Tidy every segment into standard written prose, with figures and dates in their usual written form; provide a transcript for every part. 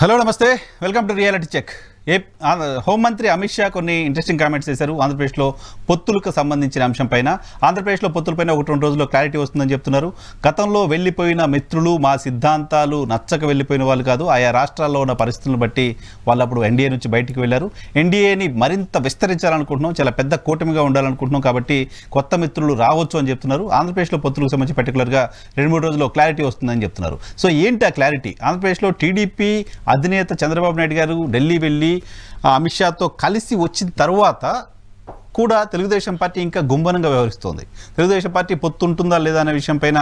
Hello నమస్తే welcome to reality check హోంమంత్రి అమిత్ షా కొన్ని ఇంట్రెస్టింగ్ కామెంట్స్ చేశారు ఆంధ్రప్రదేశ్లో పొత్తులకు సంబంధించిన అంశంపైన. ఆంధ్రప్రదేశ్లో పొత్తులపైన 1-2 రోజుల్లో క్లారిటీ వస్తుందని చెప్తున్నారు. గతంలో వెళ్ళిపోయిన మిత్రులు మా సిద్ధాంతాలు నచ్చక వెళ్ళిపోయిన వాళ్ళు కాదు, ఆయా రాష్ట్రాల్లో ఉన్న పరిస్థితులను బట్టి వాళ్ళు అప్పుడు ఎన్డీఏ నుంచి బయటికి వెళ్ళారు. ఎన్డీఏని మరింత విస్తరించాలనుకుంటున్నాం, చాలా పెద్ద కూటమిగా ఉండాలనుకుంటున్నాం, కాబట్టి కొత్త మిత్రులు రావచ్చు అని చెప్తున్నారు. ఆంధ్రప్రదేశ్లో పొత్తులకు సంబంధించి పర్టికులర్గా 2-3 రోజుల్లో క్లారిటీ వస్తుందని చెప్తున్నారు. సో ఏంటి ఆ క్లారిటీ? ఆంధ్రప్రదేశ్లో టీడీపీ అధినేత చంద్రబాబు నాయుడు గారు ఢిల్లీ వెళ్ళి అమిత్ షాతో కలిసి వచ్చిన తర్వాత కూడా తెలుగుదేశం పార్టీ ఇంకా గుంభనంగా వ్యవహరిస్తోంది. తెలుగుదేశం పార్టీ పొత్తు ఉంటుందా లేదా అనే విషయం పైన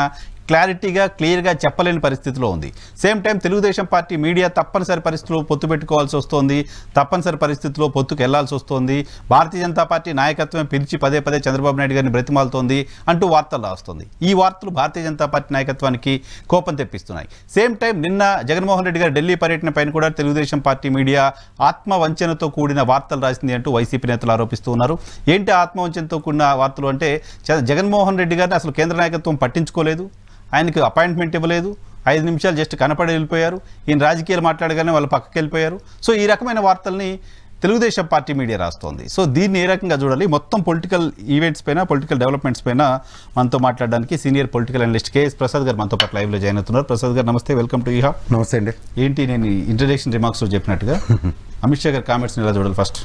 క్లారిటీగా క్లియర్గా చెప్పలేని పరిస్థితిలో ఉంది. Same time Telugu Desam party media తప్పనిసరి పరిస్థితుల్లో పొత్తు పెట్టుకోవాల్సి వస్తుంది, తప్పనిసరి పరిస్థితుల్లో పొత్తుకు వెళ్లాల్సి వస్తుంది, భారతీయ జనతా పార్టీ నాయకత్వం పిలిచి పదే పదే చంద్రబాబు నాయుడు గారిని బ్రతిమాలుతోంది అంటూ వార్తలు రాస్తుంది. ఈ వార్తలు భారతీయ జనతా పార్టీ నాయకత్వానికి కోపం తెప్పిస్తున్నాయి. సేమ్ టైం నిన్న జగన్మోహన్ రెడ్డి గారు ఢిల్లీ పర్యటన పైన కూడా తెలుగుదేశం పార్టీ మీడియా ఆత్మవంచనతో కూడిన వార్తలు రాసింది అంటూ వైసీపీ నేతలు ఆరోపిస్తూ ఉన్నారు. ఏంటి ఆత్మవంచనతో కూడిన వార్తలు అంటే, జగన్మోహన్ రెడ్డి గారిని అసలు కేంద్ర నాయకత్వం పట్టించుకోలేదు, ఆయనకి అపాయింట్మెంట్ ఇవ్వలేదు, 5 నిమిషాలు జస్ట్ కనపడి వెళ్ళిపోయారు, ఈయన రాజకీయాలు మాట్లాడగానే వాళ్ళు పక్కకి వెళ్ళిపోయారు. సో ఈ రకమైన వార్తల్ని తెలుగుదేశం పార్టీ మీడియా రాస్తోంది. సో దీన్ని ఏ రకంగా చూడాలి? మొత్తం పొలిటికల్ ఈవెంట్స్ పైన, పొలిటికల్ డెవలప్మెంట్స్ పైన మనతో మాట్లాడడానికి senior political analyst KS Prasad గారు మనతో పాటు లైవ్లో జాయిన్ అవుతున్నారు. ప్రసాద్ గారు నమస్తే, వెల్కమ్ టు ఈహా. నమస్తే అండి. ఏంటి నేను ఇంట్రడక్షన్ రిమార్క్స్లో చెప్పినట్టుగా అమిత్ షా గారి కామెంట్స్ని ఎలా చూడాలి? ఫస్ట్,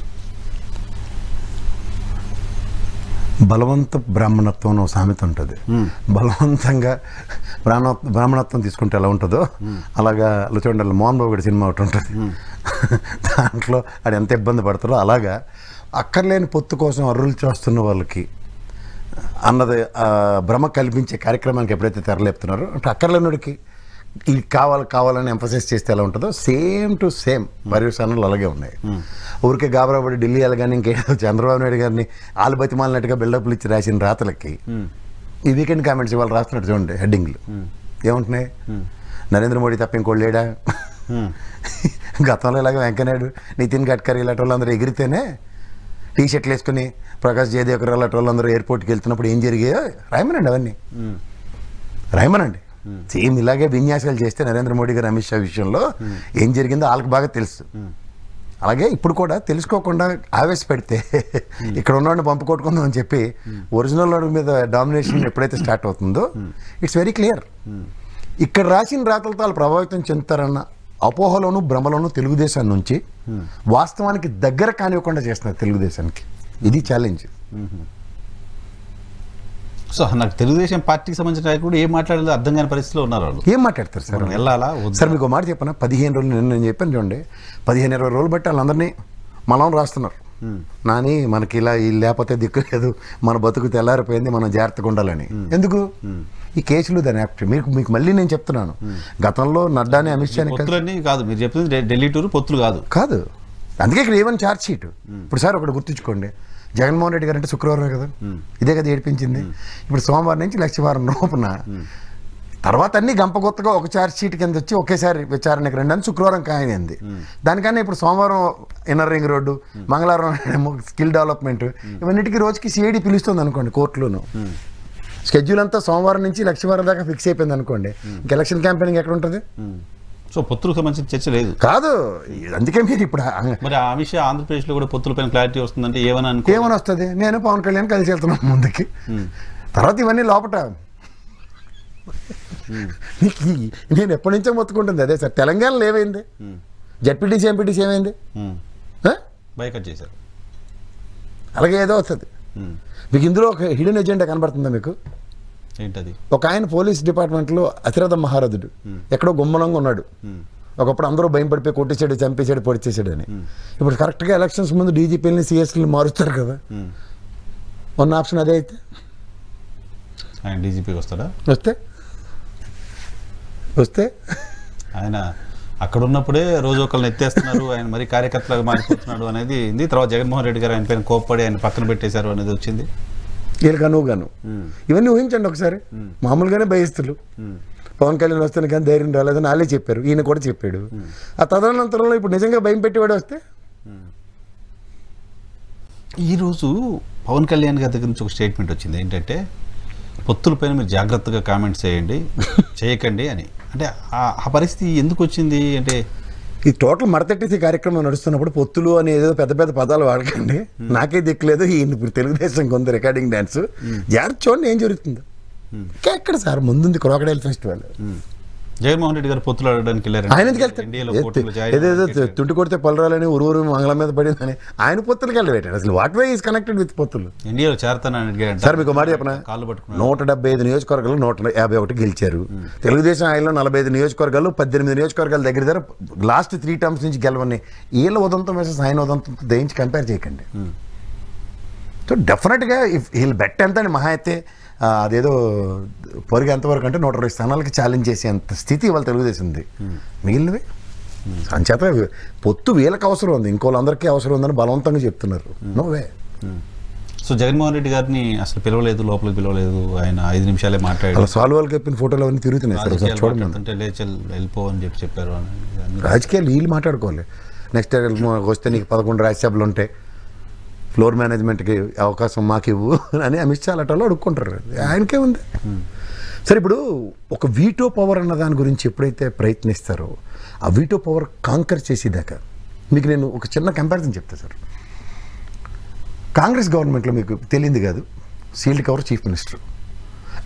బలవంత బ్రాహ్మణత్వం అని ఒక సామెత ఉంటుంది. బలవంతంగా బ్రాహ్మణత్వం తీసుకుంటే ఎలా ఉంటుందో అలాగా చూడండి, మోహన్ బాబు గారి సినిమా ఒకటి ఉంటుంది, దాంట్లో అది ఎంత ఇబ్బంది పడతారో అలాగా అక్కర్లేని పొత్తు కోసం అర్రులు చేస్తున్న వాళ్ళకి అన్నది భ్రమ కల్పించే కార్యక్రమానికి ఎప్పుడైతే తెరలేపుతున్నారో అంటే అక్కర్లేనుడికి ఇది కావాలని ఎంఫసైజ్ చేస్తే ఎలా ఉంటుందో సేమ్ టు సేమ్ పర్యవసానాలు అలాగే ఉన్నాయి. ఊరికే గాబరాబడి ఢిల్లీ వెళ్ళగానే ఇంకేదో చంద్రబాబు నాయుడు గారిని ఆలుబతిమాలినట్టుగా బిల్డప్లు ఇచ్చి రాసిన రాతలకి ఈ వీకెండ్ కామెంట్స్ ఇవాళ రాస్తున్నట్టు చూడండి హెడ్డింగ్లు ఏముంటున్నాయి? నరేంద్ర మోడీ తప్ప ఇంకోళ్ళు లేడా? గతంలో ఇలాగ వెంకయ్యనాయుడు, నితిన్ గడ్కరీ ఇలాంటి వాళ్ళందరూ ఎగిరితేనే టీ షర్ట్లు వేసుకుని ప్రకాష్ జయదేవకర్ అలాంటి వాళ్ళందరూ ఎయిర్పోర్ట్కి వెళ్తున్నప్పుడు ఏం జరిగాయో రాయమనండి, అవన్నీ రాయమనండి. సేమ్ ఇలాగే విన్యాసాలు చేస్తే నరేంద్ర మోడీ గారు అమిత్ షా విషయంలో ఏం జరిగిందో వాళ్ళకి బాగా తెలుసు. అలాగే ఇప్పుడు కూడా తెలుసుకోకుండా ఆవేశపెడితే ఇక్కడ ఉన్నవాడిని పంపు కొట్టుకుందాం అని చెప్పి ఒరిజినల్ వాడి మీద డామినేషన్ ఎప్పుడైతే స్టార్ట్ అవుతుందో ఇట్స్ వెరీ క్లియర్. ఇక్కడ రాసిన రాతలతో వాళ్ళు ప్రభావితం చెందుతారన్న అపోహలోను భ్రమలోను తెలుగుదేశాన్ని నుంచి వాస్తవానికి దగ్గర కానివ్వకుండా చేస్తున్నారు తెలుగుదేశానికి. ఇది ఛాలెంజ్. సో నాకు తెలుగుదేశం పార్టీకి సంబంధించిన నాయకుడు ఏం మాట్లాడాలో అర్థం కాని పరిస్థితిలో ఉన్నారు వాళ్ళు. ఏం మాట్లాడతారు సార్? వెళ్ళాలా సార్? మీకు మాట చెప్పనా, 15 రోజులు నేను చెప్పాను చూడండి, 15-20 రోజులు బట్టి వాళ్ళందరినీ మనం రాస్తున్నారు. నాని మనకి ఇలా లేకపోతే దిక్కు లేదు, మన బతుకు తెల్లారిపోయింది, మనం జాగ్రత్తగా ఉండాలని. ఎందుకు ఈ కేసులు దాని యాక్ట్? మీకు మళ్ళీ నేను చెప్తున్నాను, గతంలో నడ్డాని అమిత్ షాని కాదు మీరు చెప్తుంది ఢిల్లీ టూర్ పొత్తులు కాదు. అందుకే ఇక్కడ ఏమని ఛార్జ్ షీట్. ఇప్పుడు సార్ ఒకటి గుర్తుంచుకోండి, జగన్మోహన్ రెడ్డి గారు అంటే శుక్రవారం కదా, ఇదే కదా ఏడిపించింది. ఇప్పుడు సోమవారం నుంచి లక్షవారం లోపున తర్వాత అన్ని గంపగొత్తగా ఒక ఛార్జ్ షీట్ కింద వచ్చి ఒకేసారి విచారణకు రండి అని శుక్రవారం ఖాయమైంది. దానికన్నా ఇప్పుడు సోమవారం ఇన్నర్ రింగ్ రోడ్డు, మంగళవారం స్కిల్ డెవలప్మెంట్, ఇవన్నిటికీ రోజుకి సిఐడి పిలుస్తుంది అనుకోండి కోర్టులోను. స్కెడ్యూల్ అంతా సోమవారం నుంచి లక్షవారం దాకా ఫిక్స్ అయిపోయింది అనుకోండి, ఇంక ఎలక్షన్ క్యాంపెయినింగ్ ఎక్కడ ఉంటుంది? సో పొత్తులకు సంబంధించిన చర్చ లేదు కాదు. అందుకే మీరు ఇప్పుడు మరి ఆ విషయం ఆంధ్రప్రదేశ్లో కూడా పొత్తులపైన క్లారిటీ వస్తుందంటే ఏమని వస్తుంది? నేను పవన్ కళ్యాణ్ కలిసి వెళ్తున్నాను ముందుకి, తర్వాత ఇవన్నీ లోపట నేను ఎప్పటి నుంచో మొత్తుకుంటుంది అదే సార్. తెలంగాణలో ఏమైంది? జడ్పీటీసీ ఎంపీటీసీ ఏమైంది? బైకట్ చేశారు. అలాగే ఏదో వస్తుంది. మీకు ఇందులో ఒక హిడెన్ ఎజెండా కనబడుతుందా మీకు? ఏంటది? ఒక ఆయన పోలీస్ డిపార్ట్మెంట్లో అతిరథ మహారథుడు, ఎక్కడో గుమ్మనంగా ఉన్నాడు. ఒకప్పుడు అందరూ భయం పడిపోయి కొట్టేసాడు, చంపేశాడు, పొడిచేసాడు అని. ఇప్పుడు కరెక్ట్గా ఎలక్షన్స్ ముందు డీజీపీలని సిఎస్ని మారుస్తారు కదా. ఉన్న ఆప్షన్ అదే అయితే ఆయన డీజీపీకి వస్తాడా? వస్తే ఆయన అక్కడ ఉన్నప్పుడే రోజు ఒకళ్ళని ఎత్తేస్తున్నారు, ఆయన మరి కార్యకర్తలాగా మారిపోతున్నాడు అనేది. తర్వాత జగన్మోహన్ రెడ్డి గారు ఆయన పైన కోప్పడి ఆయన పక్కన పెట్టేశారు అనేది వచ్చింది. వీళ్ళకను ఇవన్నీ ఊహించండి ఒకసారి. మామూలుగానే భయస్తులు పవన్ కళ్యాణ్ వస్తాను కానీ ధైర్యం రాలేదని వాళ్ళే చెప్పారు, ఈయన కూడా చెప్పాడు. ఆ తదనంతరంలో ఇప్పుడు నిజంగా భయం పెట్టేవాడు వస్తే. ఈరోజు పవన్ కళ్యాణ్ గారి దగ్గర నుంచి ఒక స్టేట్మెంట్ వచ్చింది ఏంటంటే, పొత్తులపైన మీరు జాగ్రత్తగా కామెంట్స్ చేయకండి అని. అంటే ఆ పరిస్థితి ఎందుకు వచ్చింది అంటే ఈ టోటల్ మడతెట్టేసి కార్యక్రమం నడుస్తున్నప్పుడు పొత్తులు అని ఏదో పెద్ద పెద్ద పదాలు వాడకండి. నాకే దిక్కులేదు ఇప్పుడు తెలుగుదేశం కొంత రికార్డింగ్ డ్యాన్స్ జాగ్రత్త చూడండి ఏం జరుగుతుందో. ఎక్కడ సార్ ముందుంది క్రోకడైల్ ఫెస్టివల్. జగన్మోహన్ రెడ్డి గారు పొత్తులు ఆడడానికి వెళ్ళారు. ఆయన ఎందుకు వెళ్తారు? ఏదేదో తుంటి కొడితే పొలరాలని ఊరు మంగళం మీద పడిందని ఆయన పొత్తులకి వెళ్ళబెట్టాడు. అసలు what way is connected with పొత్తులు? ఇండియాలో చేరతానని సార్ మీకు మాట చెప్పనా, 175 నియోజకవర్గాలు 151 గెలిచారు. తెలుగుదేశం ఆయనలో 45 నియోజకవర్గాలు 18 నియోజకవర్గాల దగ్గర లాస్ట్ 3 టర్మ్స్ నుంచి గెలవని వీళ్ళ ఉదంతం వేసేసి ఆయన ఉదంతంతో దయించి కంపేర్ చేయకండి. సో డెఫినెట్గా ఇఫ్ వీళ్ళు బెట్ ఎంత అని మహా అయితే అదేదో పొరిగి ఎంతవరకు అంటే 120 స్థానాలకి ఛాలెంజ్ చేసేంత స్థితి ఇవాళ తెలుగుదేశం ఉంది. మిగిలినవి అంచేత పొత్తు వీళ్ళకి అవసరం ఉంది, ఇంకోళ్ళందరికీ అవసరం ఉందని బలవంతంగా చెప్తున్నారు. No way. So Jaganmohan Reddy గారిని అసలు పిలవలేదు, లోపలికి పిలవలేదు. ఆయన 5 నిమిషాలే మాట్లాడారు. అలా సాల్వాల్కి చెప్పిన ఫోటోలు అవన్నీ తిరుగుతున్నాయి సార్. చూడండి వెళ్ళిపో అని చెప్పారు. రాజకీయాలు వీళ్ళు మాట్లాడుకోవాలి. నెక్స్ట్ వస్తే నీకు 11 రాజ్యసభలు ఉంటాయి, ఫ్లోర్ మేనేజ్మెంట్కి అవకాశం మాకు ఇవ్వు అని అమిత్ షా అటలో అడుక్కుంటారు. ఆయనకే ఉంది. సరే ఇప్పుడు ఒక వీటో పవర్ అన్న దాని గురించి ఎప్పుడైతే ప్రయత్నిస్తారో ఆ వీటో పవర్ కాంకర్ చేసేదాకా మీకు నేను ఒక చిన్న కంపారిజన్ చెప్తాను సార్. కాంగ్రెస్ గవర్నమెంట్లో మీకు తెలియంది కాదు, సీల్డ్ కవర్ చీఫ్ మినిస్టర్.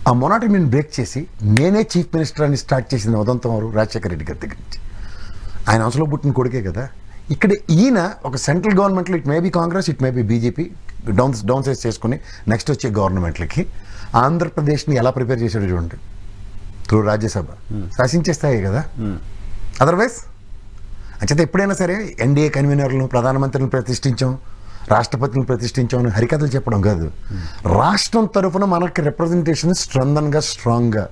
ఆ మొనాటమీని బ్రేక్ చేసి నేనే చీఫ్ మినిస్టర్ అని స్టార్ట్ చేసిన ఉదంతం వారు రాజశేఖర రెడ్డి గారి దగ్గర నుంచి. ఆయన అవసరం పుట్టిన కొడుకే కదా. ఇక్కడ ఈయన ఒక సెంట్రల్ గవర్నమెంట్లో it may be Congress, it may be BJP down size చేసుకుని నెక్స్ట్ వచ్చే గవర్నమెంట్లకి ఆంధ్రప్రదేశ్ని ఎలా ప్రిపేర్ చేశాడు చూడండి. త్రూ రాజ్యసభ శాసించేస్తాయి కదా. అదర్వైజ్ అంచేత ఎప్పుడైనా సరే ఎన్డీఏ కన్వీనర్లను ప్రధానమంత్రిని ప్రతిష్ఠించాం, రాష్ట్రపతిని ప్రతిష్ఠించాం అని హరికథలు చెప్పడం కాదు. రాష్ట్రం తరఫున మనకి రిప్రజెంటేషన్ స్ట్రాంగ్గా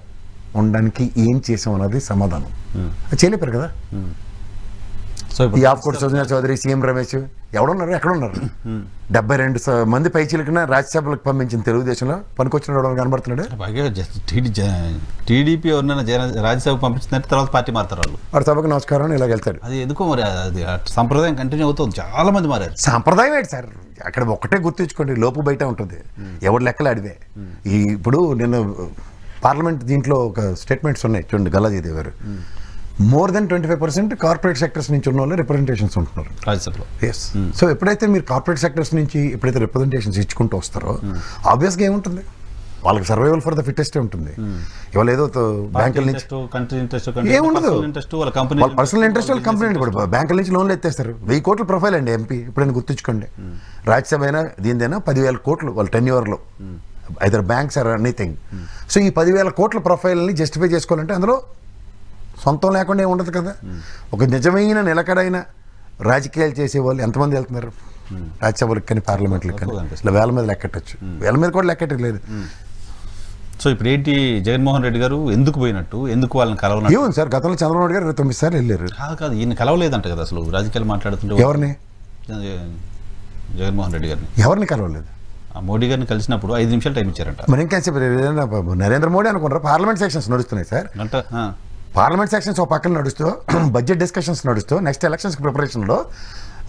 ఉండడానికి ఏం చేసాం అన్నది సమాధానం. అది చేయలేపారు కదా. సో ఈ ఆఫ్కోర్స్ సుజనా చౌదరి, సీఎం రమేష్ ఎవడున్నారు, ఎక్కడున్నారు? 72 మంది పైచీలకన్నా రాజ్యసభలకు పంపించిన తెలుగుదేశంలో పనికొచ్చిన కనబడుతున్నాడు. టీడీపీ ఎవరినైనా రాజ్యసభ పంపించిందంటే తర్వాత పార్టీ మారుతారు వాళ్ళు. వాడు సభకు నమస్కారం ఇలా వెళ్తాడు. అది ఎందుకో మరి అది సంప్రదాయం కంటిన్యూ అవుతుంది. చాలా మంది మారారు. సాంప్రదాయం ఏంటి సార్? అక్కడ ఒక్కటే గుర్తుంచుకోండి, లోపు బయట ఉంటుంది. ఎవరు లెక్కలు అడివే. ఇప్పుడు నేను పార్లమెంట్ దీంట్లో ఒక స్టేట్మెంట్స్ ఉన్నాయి చూడండి. గల్లాజీదేవి గారు మోర్ దెన్ 25% కార్పొరేట్ సెక్టర్స్ నుంచి ఉన్న వాళ్ళు రిప్రజెంటేషన్స్ ఉంటున్నారు రాజ్యసభలో. ఎస్. సో ఎప్పుడైతే మీరు కార్పొరేట్ సెక్టర్స్ నుంచి ఎప్పుడైతే రిప్రజెంటేషన్స్ ఇచ్చుకుంటూ వస్తారో ఆబ్వియస్గా ఏముంటుంది, వాళ్ళకి సర్వైవల్ ఫర్ ద ఫిట్టెస్ట్ ఉంటుంది. ఇవాళ ఏదో బ్యాంకుల నుంచి ఏముండదు, వాళ్ళ పర్సనల్ ఇంట్రెస్ట్ వాళ్ళ కంపెనీ. ఇప్పుడు బ్యాంకుల నుంచి లోన్లు ఎత్తేస్తారు. 1000 కోట్ల ప్రొఫైల్ అండి ఎంపీ. ఇప్పుడైనా గుర్తుంచుకోండి, రాజ్యసభ అయినా దీనిదైనా 10,000 కోట్లు వాళ్ళ టెన్యూర్లో, either banks or anything. So ఈ 10,000 కోట్ల ప్రొఫైల్ని జస్టిఫై చేసుకోవాలంటే అందులో సొంతం లేకుండా ఏముండదు కదా. ఒక నిజమైన నిలకడైన రాజకీయాలు చేసేవాళ్ళు ఎంతమంది వెళ్తున్నారు రాజ్యసభలకు కానీ పార్లమెంట్లకు కానీ? ఇలా వేల మీద లెక్కట్టచ్చు, వేల మీద కూడా లెక్కట్టలేదు. సో ఇప్పుడు ఏంటి, జగన్మోహన్ రెడ్డి గారు ఎందుకు పోయినట్టు, ఎందుకు వాళ్ళని కలవనట్టు? ఏముంది సార్, గతంలో చంద్రబాబు నాయుడు గారు 29 సార్లు వెళ్ళారు. కాదు ఈయన కలవలేదంట కదా అసలు రాజకీయాలు మాట్లాడుతుంటే. ఎవరిని? జగన్మోహన్ రెడ్డి గారిని. ఎవరిని కలవలేదు? మోడీ గారిని కలిసినప్పుడు 5 నిమిషాలు టైం ఇచ్చారంట. మరి ఇంకేం నరేంద్ర మోడీ అనుకుంటారా? పార్లమెంట్ సెక్షన్స్ నడుస్తున్నాయి సార్. పార్లమెంట్ సెక్షన్స్ ఒక పక్కన నడుస్తూ, బడ్జెట్ డిస్కషన్స్ నడుస్తూ, నెక్స్ట్ ఎలక్షన్స్ ప్రిపరేషన్లో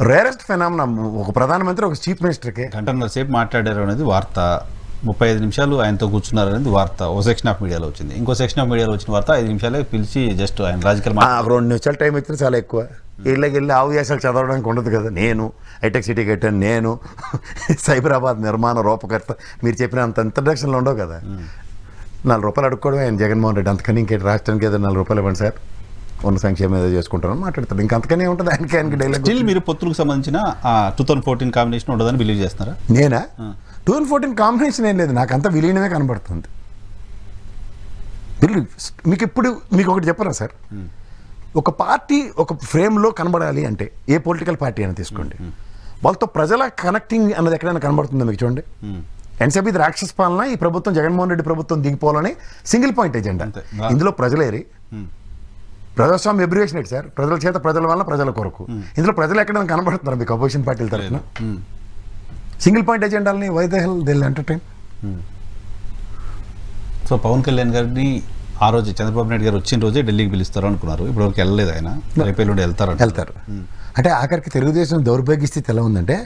రేరెస్ట్ ఫెనామినా ఒక ప్రధానమంత్రి ఒక చీఫ్ మినిస్టర్కి గంటన్నర సేపు మాట్లాడారు అనేది వార్త, 35 నిమిషాలు ఆయనతో కూర్చున్నారు అనేది వార్త ఓ సెక్షన్ ఆఫ్ మీడియాలో వచ్చింది. ఇంకో సెక్షన్ ఆఫ్ మీడియాలో వచ్చిన వార్త 5 నిమిషాలే పిలిచి జస్ట్ ఆయన రాజకీయాలు 2 నిమిషాలు టైం ఇచ్చిన చాలా ఎక్కువ. వీళ్ళకి వెళ్ళి ఆవేశాలు చదవడానికి ఉండదు కదా. నేను హైటెక్ సిటీ కట్టాను, నేను సైబరాబాద్ నిర్మాణ రూపకర్త, మీరు చెప్పిన అంత ఇంట్రడక్షన్లు ఉండవు కదా. 4 రూపాయలు అడుక్కోవడం ఆయన జగన్మోహన్ రెడ్డి. అంతకని ఇంకేంటి, రాష్ట్రానికి ఏదో 4 రూపాయలు ఇవ్వండి సార్, ఉన్న సంక్షేమం ఏదో చేసుకుంటారని మాట్లాడతాడు. ఇంకా అంతకనే ఉంటుంది ఆయనకి డైలాగ్. స్టిల్ మీరు పొత్తులకు సంబంధించిన 2014 కాంబినేషన్ ఉండదని బిలీవ్ చేస్తున్నారా? నేనా 2014 కాంబినేషన్ ఏం లేదు, నాకు అంతా విలీనమే కనబడుతుంది. మీకు ఇప్పుడు మీకు ఒకటి చెప్పరా సార్, ఒక పార్టీ ఒక ఫ్రేమ్లో కనబడాలి అంటే ఏ పొలిటికల్ పార్టీ అయినా తీసుకోండి, వాళ్ళతో ప్రజల కనెక్టింగ్ అన్నది ఎక్కడైనా కనబడుతుందో మీకు చూడండి. ఎన్సీపీ రాక్షస పాలన, ఈ ప్రభుత్వం జగన్మోహన్ రెడ్డి ప్రభుత్వం దిగిపోవాలని సింగిల్ పాయింట్ ఎజెండా. ఇందులో ప్రజలేరి ప్రజాస్వామ్య ఎబ్రివేషన్ ఏంటి సార్? ప్రజల చేత, ప్రజల వల్ల, ప్రజల కొరకు. ఇందులో ప్రజలు ఎక్కడైనా కనబడుతున్నారు మీకు అపోజిషన్ పార్టీల తరఫున? సింగిల్ పాయింట్ ఎజెండాలని why the hell they will entertain. So Pawan Kalyan గారిని ఆ రోజు చంద్రబాబు నాయుడు గారు వచ్చిన రోజే ఢిల్లీకి పిలుస్తారు అనుకున్నారు. ఇప్పటివరకు వెళ్ళలేదు ఆయన, రేపు వెళ్తారు. అంటే ఆఖరికి తెలుగుదేశం దౌర్భాగ్య స్థితి ఎలా ఉందంటే,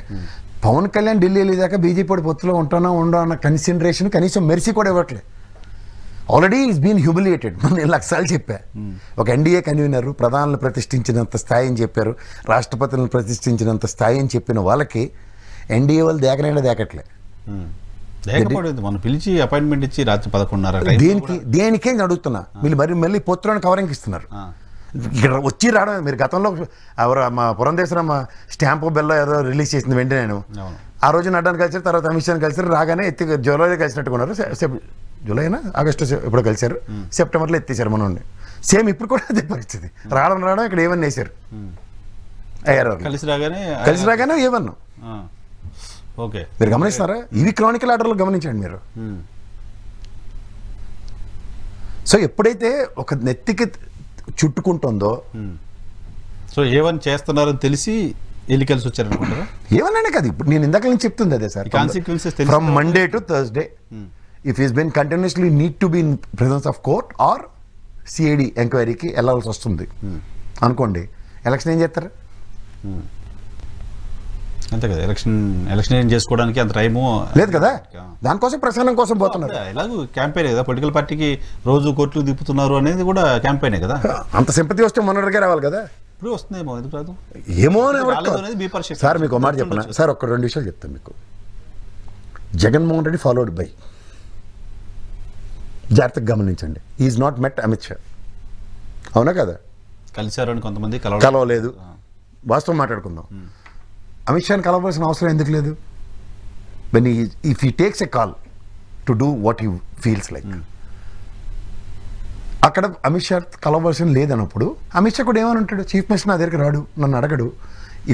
పవన్ కళ్యాణ్ ఢిల్లీ వెళ్ళేదాకా బీజేపీ పొత్తులో ఉంటానో ఉండో అన్న కన్సిడరేషన్ కనీసం మెర్సీ కూడా ఇవ్వట్లేదు. Already is been humiliated. నేను లక్షలు చెప్పా. ఒక ఎన్డీఏ కన్వీనర్ ప్రధానులు ప్రతిష్ఠించినంత స్థాయి అని చెప్పారు, రాష్ట్రపతులను ప్రతిష్ఠించినంత స్థాయి అని చెప్పిన వాళ్ళకి ఎన్డీఏ వాళ్ళు దేకట్లే. మనం పిలిచి అపాయింట్మెంట్ ఇచ్చి రాత్రి 11:30 దేనికేం అడుగుతున్నా. వీళ్ళు మళ్ళీ పొత్తులను కవరింగ్ ఇస్తున్నారు. ఇక్కడ వచ్చి రావడం. మీరు గతంలో మా పురంధేశ్వరమ్మ స్టాంపు బెల్ల ఏదో రిలీజ్ చేసింది వెంటనే, నేను ఆ రోజు నడ్డాన్ని కలిసారు, తర్వాత అమిత్ షాని కలిసారు, రాగానే జూలైలో కలిసినట్టుకున్నారు. జూలైనా ఆగస్టు ఎప్పుడో కలిసారు, సెప్టెంబర్లో ఎత్తేసారు మనోడిని. సేమ్ ఇప్పుడు కూడా అదే పరిస్థితి. రావడం ఇక్కడ ఏమన్నా వేసారు, అయ్యారు కలిసి రాగానే ఏమన్నా. ఓకే, మీరు గమనిస్తారా? ఇవి క్రానికల్ ఆర్డర్లో గమనించండి మీరు. సో ఎప్పుడైతే ఒక నెత్తికి చుట్టుకుంటుందో, సో ఏమని చేస్తున్నారని తెలిసి వెళ్ళి కలిసి వచ్చారనుకుంటారా? ఏమన్నా కాదు, ఇప్పుడు నేను ఇందాక నుంచి చెప్తుంది అదే sir. From Monday to Thursday if is been continuously need to be in presence of court or CID ఎంక్వైరీకి వెళ్ళాల్సి వస్తుంది అనుకోండి, ఎలక్షన్ ఏం చేస్తారు? అంతే కదా, ఎలక్షన్ ఏం చేసుకోవడానికి అంత టైము లేదు కదా. దానికోసం ప్రసారం కోసం పోతున్నారు. ఎలాగో క్యాంపెయిన్ కదా, పొలిటికల్ పార్టీకి రోజు కోర్టులు తిప్పుతున్నారు అనేది కూడా క్యాంపెయినే కదా. అంత సింపతి వస్తే మొన్నటికే రావాలి కదా. ఇప్పుడు వస్తుందేమో, ఎందుకు రాదు ఏమో. అనేది సార్ మీకు ఒక మాట చెప్పనా సార్, ఒక 2 విషయాలు చెప్తాను మీకు. జగన్మోహన్ రెడ్డి ఫాలోడ్ బై, జాగ్రత్తగా గమనించండి, is not met Amit Shah. అవునా కదా? కలిశారు అని కొంతమంది కలవలేదు. వాస్తవం మాట్లాడుకుందాం. అమిత్ షాని కలవాల్సిన అవసరం ఎందుకు లేదు? When if he takes a call to do what he feels like, అక్కడ అమిత్ షా కలవాల్సిన లేదన్నప్పుడు అమిత్ షా కూడా ఏమని ఉంటాడు? చీఫ్ మినిస్టర్ నా దగ్గరికి రాడు, నన్ను అడగడు.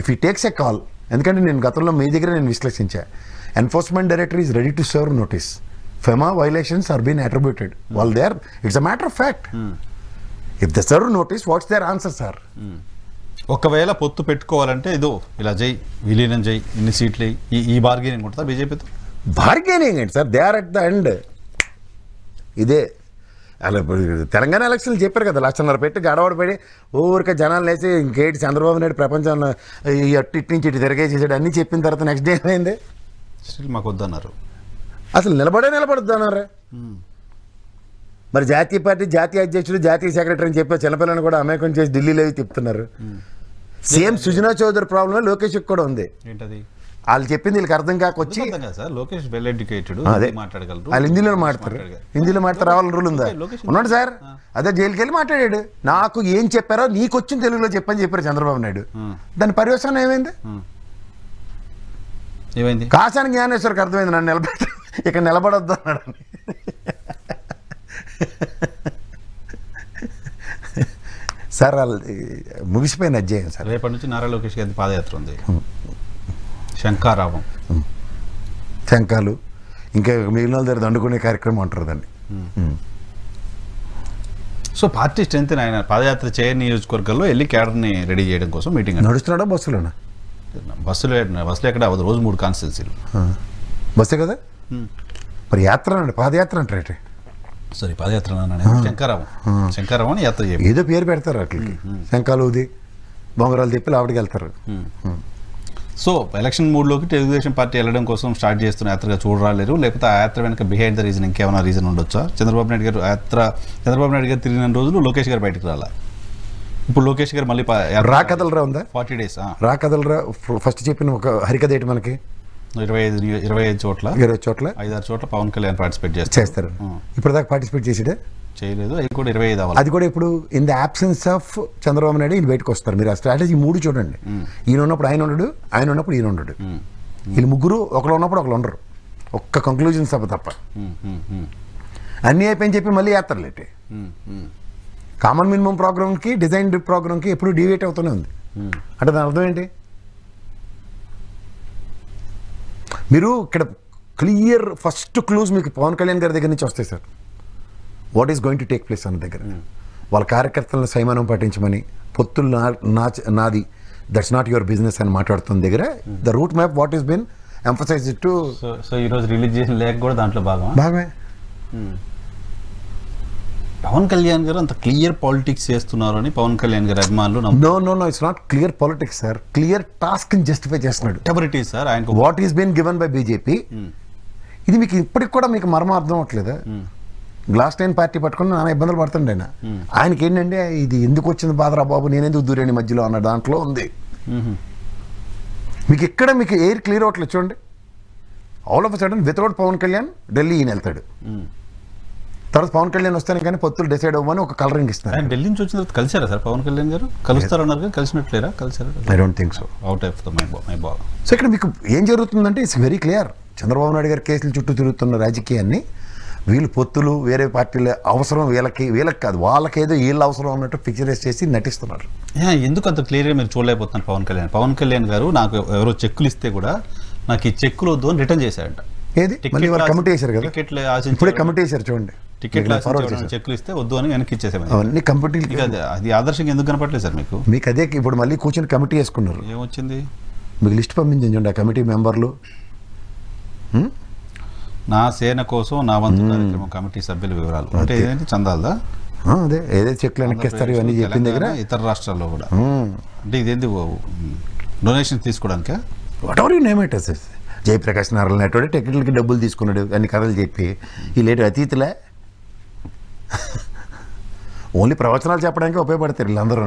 If he takes a call, ఎందుకంటే నేను గతంలో మీ దగ్గర నేను విశ్లేషించా, enforcement director is ready to serve notice, FEMA violations are been attributed, వాళ్ళు there, it's a matter of fact. If the serve notice, what's their answer sir? ఒకవేళ పొత్తు పెట్టుకోవాలంటే ఇదో ఇలా జై, విలీనం జై, ఇన్ని సీట్లు ఈ బార్గెనింగ్ ఉంటుందా బీజేపీతో? బార్గెనింగ్ ఏంటి sir, they are at the end. ఇదే అలా తెలంగాణ ఎలక్షన్లు చెప్పారు కదా, 1,50,000 పెట్టి గడవడ పడి ఊరికే జనాలు వేసి ఇంకేటి చంద్రబాబు నాయుడు ప్రపంచంలో ఇటు నుంచి ఇటు తిరగేసేసాడు అన్నీ చెప్పిన తర్వాత నెక్స్ట్ డే ఏమైంది? స్టిల్ మాకు వద్దన్నారు. అసలు నిలబడద్దు అన్నారు. మరి జాతీయ పార్టీ జాతీయ అధ్యక్షుడు జాతీయ సెక్రటరీ అని చెప్పి చిన్నపిల్లని కూడా అమేకం చేసి ఢిల్లీలో తిప్పుతున్నారు. సేమ్ సుజనా చౌదరి ప్రాబ్లమ్ లోకేష్కి కూడా ఉంది. ఏంటది? వాళ్ళు చెప్పింది వీళ్ళకి అర్థం కాకొచ్చి, లోకేష్ వెల్ ఎడ్యుకేటెడ్, మాట్లాడగలరు, వాళ్ళు హిందీలో మాట్లాడతారు, రావాలని రూల్ ఉందా? ఉన్నాడు సార్, అదే జైలుకి వెళ్ళి మాట్లాడాడు. నాకు ఏం చెప్పారో నీకు వచ్చిన తెలుగులో చెప్పని చెప్పారు చంద్రబాబు నాయుడు. దాని పర్యవసానం ఏమైంది? కాసాని జ్ఞానేశ్వరికి అర్థమైంది, నన్ను ఇక్కడ నిలబడొద్దు అన్నాడు. సార్ వాళ్ళు ముగిసిపోయిన అధ్యాయం సార్. రేపటి నుంచి నారా లోకేష్ గారి పాదయాత్ర ఉంది, శంఖారావం, శంఖాలు, ఇంకా మిగిలిన వాళ్ళ దగ్గర దండుకునే కార్యక్రమం అంటారు దాన్ని. సో పార్టీ స్ట్రెంత్ ఆయన పాదయాత్ర చేయని నియోజకవర్గాల్లో వెళ్ళి క్యాడర్ని రెడీ చేయడం కోసం మీటింగ్ నడుస్తున్నాడా? బస్సులోనా? బస్సులో ఎక్కడ అవ్వదు, రోజు 3 కాన్స్టిట్యున్సీలు. బస్సే కదా మరి. యాత్ర అండి, పాదయాత్ర అంటే సారీ పాదయాత్ర శంఖారావం అని యాత్ర చేయాలి, ఏదో పేరు పెడతారు అట్లకి. శంఖాలు ఊది బొంగరాలు తిప్పి లోపలికి వెళ్తారు. సో ఎలక్షన్ మూడ్లోకి తెలుగుదేశం పార్టీ వెళ్ళడం కోసం స్టార్ట్ చేస్తున్న యాత్రగా చూడరాలేరు, లేకపోతే ఆ యాత్ర వెనక బిహైండ్ ద రీజన్ ఇంకేమైనా రీజన్ ఉండొచ్చా? చంద్రబాబు నాయుడు గారు తిరిగిన రోజులు లోకేష్ గారు బయటకు రాలా, ఇప్పుడు లోకేష్ గారు మళ్ళీ రాకదలరా ఉందా? 40 days రాకదలరా ఫస్ట్ చెప్పిన ఒక హరికథ ఏంటి మనకి? 25 చోట్ల 5-6 చోట్ల పవన్ కళ్యాణ్ పార్టిసిపేట్ చేస్తారు. ఇప్పుడు దాకా పార్టిసిపేట్ చేసాడే చేయలేదు, అది కూడా 25 అవ్వాలి. అది కూడా ఇప్పుడు in the absence of Chandrababu Naidu ఈయన బయటకు వస్తారు. మీరు ఆ స్ట్రాటజీ 3 చూడండి. ఈయన ఉన్నప్పుడు ఆయన ఉండడు, ఆయన ఉన్నప్పుడు ఈయన ఉండడు, వీళ్ళు ముగ్గురు ఒకరు ఉన్నప్పుడు ఒకరు ఉండరు. ఒక్క కంక్లూజన్ సభ తప్ప అన్నీ అయిపోయింది చెప్పి మళ్ళీ యాత్రలేటే. కామన్ మినిమం ప్రోగ్రామ్కి డిజైన్ ప్రోగ్రామ్కి ఎప్పుడు డివేట్ అవుతూనే ఉంది. అంటే దాని అర్థం ఏంటి? మీరు ఇక్కడ క్లియర్ ఫస్ట్ క్లూజ్ మీకు పవన్ కళ్యాణ్ గారి దగ్గర నుంచి వస్తాయి sir. What is going to take place అన్న దగ్గర వాళ్ళ కార్యకర్తలను సంయమనం పాటించమని, పొత్తులు నాది, దట్స్ నాట్ యువర్ బిజినెస్ అని మాట్లాడుతున్న దగ్గర the route map what is been emphasize to. So ఈరోజు రిలీజ్ చేసిన లేఖ కూడా దాంట్లో భాగమే. పవన్ కళ్యాణ్ గారు అంత క్లియర్ పాలిటిక్స్ చేస్తున్నారు అని పవన్ కళ్యాణ్ గారి అభిమానులు no it's not clear politics sir, clear task ని జస్టిఫై చేస్తున్నాడు. ఎవర్ ఇట్ ఈస్ సార్, ఆయనకు what is been given by BJP. ఇది మీకు ఇప్పటికి కూడా మీకు మర్మం అర్థం అవట్లేదా? గ్లాస్ టైన్ పార్టీ పట్టుకుని నానా ఇబ్బందులు పడుతుండే ఆయన. ఆయనకి ఏంటంటే ఇది ఎందుకు వచ్చింది బాధరా బాబు, నేనెందుకు దూరేని మధ్యలో అన్న దాంట్లో ఉంది. మీకు ఇక్కడ మీకు ఎయిర్ క్లియర్ అవట్లేదు చూడండి. All of sudden without Pawan Kalyan Delhi ఈయన వెళ్తాడు. తర్వాత పవన్ కళ్యాణ్ వస్తాను కానీ పొత్తులు డిసైడ్ అవ్వమని ఒక కలరింగ్ ఇస్తారు. ఆయన ఢిల్లీ నుంచి వచ్చిన తర్వాత కలిసారా సార్ పవన్ కళ్యాణ్ గారు? కలుస్తారన్నారు కానీ కలిసినట్లేరా? కలిసారా? I don't think so. Out of the my ball. సో ఇక్కడ మీకు ఏం జరుగుతుందంటే it's very clear. Chandrababu Naidu గారి కేసులు చుట్టూ తిరుగుతున్న రాజకీయాన్ని వీళ్ళు పొత్తులు వేరే పార్టీల అవసరం వీళ్ళకి కాదు, వాళ్ళకేదో వీళ్ళ అవసరం అన్నట్టు పిక్చరైజ్ చేసి నటిస్తున్నారు. ఎందుకు అంత క్లియర్గా మీరు చూడలేకపోతున్నారు పవన్ కళ్యాణ్ గారు? నాకు ఎవరో చెక్కులు ఇస్తే కూడా నాకు ఈ చెక్కులు వద్దు అని రిటర్న్ చేశారంట. ఏది మళ్ళీ వాళ్ళు కమిటీ చేశారు కదా, టికెట్లు ఇప్పుడే కమిటీ చేశారు చూడండి. టికెట్లు చెక్కులు ఇస్తే వద్దు అని వెనక్కి ఇచ్చేసారు. అవన్నీ కమిటీ అది ఆదర్శంగా ఎందుకు కనపట్లేదు సార్ మీకు? మీకు అదే ఇప్పుడు మళ్ళీ కూర్చొని కమిటీ వేసుకున్నారు. ఏమొచ్చింది? మీకు లిస్ట్ పంపించండి చూడండి ఆ కమిటీ మెంబర్లు. నా సేన కోసం నా వంతు కార్యక్రమం కమిటీ సభ్యుల వివరాలు అంటే ఏంటి? చందాలదా? అదే ఏదైతే చెక్లు వెనక్కిస్తారు ఇవన్నీ చెప్పిన దగ్గర ఇతర రాష్ట్రాల్లో కూడా అంటే ఇదేంటి డొనేషన్ తీసుకోవడానికా? Whatever you name it. Jayaprakash Narayan అనేటువంటి టెక్నికల్కి డబ్బులు తీసుకున్నాడు అన్ని కథలు చెప్పి. ఈ లేటు అతీతులే ఓన్లీ ప్రవచనాలు చెప్పడానికి ఉపయోగపడతారు వీళ్ళందరూ.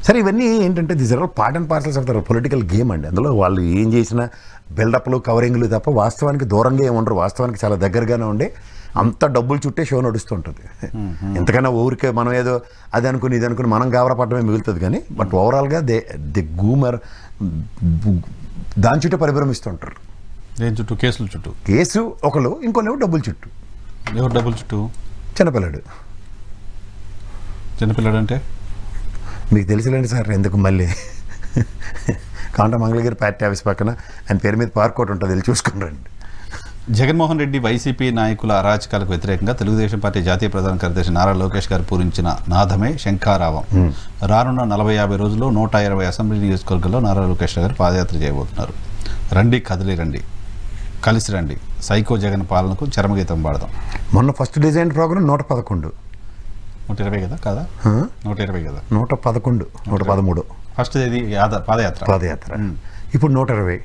సరే ఇవన్నీ ఏంటంటే this are all part and parcels of the political game అండి. అందులో వాళ్ళు ఏం చేసినా బిల్డప్లు కవరింగ్లు తప్ప వాస్తవానికి దూరంగా ఏముండరు. వాస్తవానికి చాలా దగ్గరగానే ఉండి అంత డబ్బులు చుట్టే షో నడుస్తుంటుంది. ఎంతకైనా ఊరికే మనం ఏదో అది అనుకుని ఇది అనుకుని మనం గాబరపడమే మిగులుతుంది కానీ బట్ ఓవరాల్గా ది గూమర్ దాని చుట్టూ పరిభ్రమిస్తుంటారు. దేని చుట్టూ? కేసుల చుట్టూ. కేసు ఒకళ్ళు, ఇంకోళ్ళు డబ్బుల చుట్టూ. ఎవరు డబ్బుల చుట్టూ? చిన్నపిల్లాడు. చిన్నపిల్లాడు అంటే మీకు తెలిసిలేండి సార్, ఎందుకు మళ్ళీ కాంట మంగళగిరి పార్టీ ఆఫీస్ పక్కన ఆయన పేరు మీద పార్క్ ఒకటి ఉంటుంది, వెళ్ళి చూసుకుని రండి. జగన్మోహన్ రెడ్డి వైసీపీ నాయకుల అరాచకాలకు వ్యతిరేకంగా తెలుగుదేశం పార్టీ జాతీయ ప్రధాన కార్యదర్శి నారా లోకేష్ గారు పూరించిన నాదమే శంఖారావం. రానున్న 40-50 రోజుల్లో 120 అసెంబ్లీ నియోజకవర్గాల్లో నారా లోకేష్ గారు పాదయాత్ర చేయబోతున్నారు. రండి కదిలి రండి, కలిసి రండి, సైకో జగన్ పాలనకు చరమగీతం పాడదాం. మొన్న ఫస్ట్ డిజైన్ ప్రోగ్రామ్ 111. 120 కదా? కాదా? 120 కదా? 111, 113 ఫస్ట్ ఇది పాదయాత్ర. ఇప్పుడు 120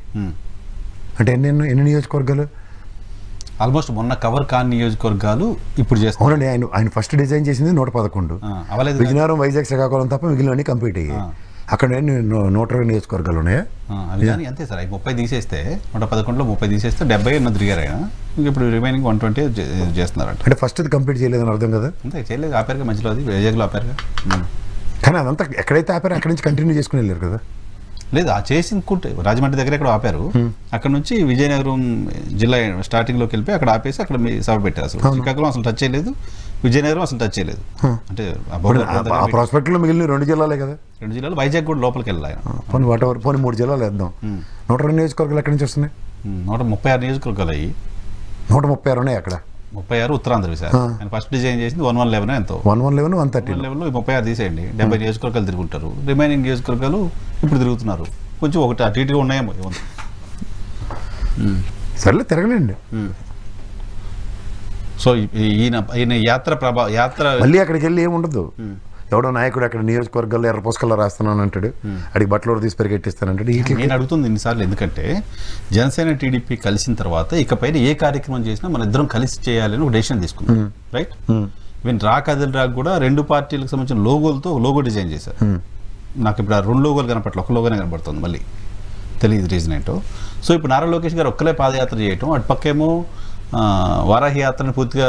అంటే ఎన్ని నియోజకవర్గాలు? ఆల్మోస్ట్ మొన్న కవర్ కాని నియోజకవర్గాలు ఇప్పుడు చేస్తారు. అవునండి, ఆయన ఫస్ట్ డిజైన్ చేసింది 111. విజయనగరం, వైజాగ్, శ్రీకాకుళం తప్ప మిగిలినవన్నీ కంప్లీట్ అయ్యాయి. అక్కడ 120 నియోజకవర్గాలు ఉన్నాయా? అవి కానీ అంతే సార్. 30 తీసేస్తే 111లో 30 తీసేస్తే 70 ఎన్నో తిరిగారు ఆయన. ఇప్పుడు రిమైనింగ్ 120 చేస్తున్నారంట. అంటే ఫస్ట్ ఇది కంప్లీట్ చేయలేదని అర్థం కదా? అంతే, చేయలేదు. ఆపారుగా మధ్యలో, అది వైజాగ్లో ఆపారుగా. కానీ అదంతా ఎక్కడైతే ఆపారో అక్కడి నుంచి కంటిన్యూ చేసుకుని వెళ్ళారు కదా? లేదు, ఆ చేసింకుంటే రాజమండ్రి దగ్గర ఎక్కడ ఆపారు. అక్కడ నుంచి విజయనగరం జిల్లా స్టార్టింగ్లోకి వెళ్ళిపోయి అక్కడ ఆపేసి అక్కడ మీ సభ పెట్టారు. అసలు శ్రీకాకుళం అసలు టచ్ చేయలేదు, విజయనగరం అసలు టచ్ చేయలేదు. అంటే ఆ ప్రాస్పెక్ట్లో మిగిలిన 2 జిల్లాలే కదా? 2 జిల్లాలు, వైజాగ్ కూడా లోపలికి వెళ్ళాలి. పోనీ వాట్ ఎవర్, పోనీ 3 జిల్లాలు వేద్దాం. 120 నియోజకవర్గాలు ఎక్కడి నుంచి వస్తున్నాయి? 136 నియోజకవర్గాలు అయ్యి 136 ఉన్నాయి అక్కడ. 36 ఉత్తరాంధ్ర సార్. ఆయన ఫస్ట్ డిజైన్ చేసింది 1111 ఎంతో, 1111, 130 లెవెల్లో 36 తీసేయండి. 70 నియోజకవర్గాలు తిరుగుంటారు. రిమైనింగ్ నియోజకవర్గాలు ఇప్పుడు తిరుగుతున్నారు. కొంచెం ఒకటి అటు ఇటుగా ఉన్నాయేమో. సర్లే తిరగలేండి. సో ఈయన యాత్ర మళ్ళీ అక్కడికి వెళ్ళి ఏముండదు. ఎవడో నాయకుడు అక్కడ నియోజకవర్గాల్లో ఎర్ర పుస్తకాల్లో రాస్తున్నాను అంటాడు, అడిగి బట్టలు తీసి పరిగెట్టిస్తానంటాడు. నేను అడుగుతుంది ఇన్నిసార్లు ఎందుకంటే జనసేన టీడీపీ కలిసిన తర్వాత ఇకపైన ఏ కార్యక్రమం చేసినా మన ఇద్దరం కలిసి చేయాలని ఒక డెసిషన్ తీసుకున్నాం. రైట్? ఈవెన్ రాక్ కూడా 2 పార్టీలకు సంబంధించిన లోగోలతో లోగో డిజైన్ చేశారు. నాకు ఇప్పుడు 2 లోగోలు కనపట్ల, ఒక లోగోనే కనపడుతుంది. మళ్ళీ తెలియదు రీజన్ ఏంటో. సో ఇప్పుడు నారా లోకేష్ గారు ఒక్కలే పాదయాత్ర చేయటం, అటు పక్కేమో వారాహి యాత్రని పూర్తిగా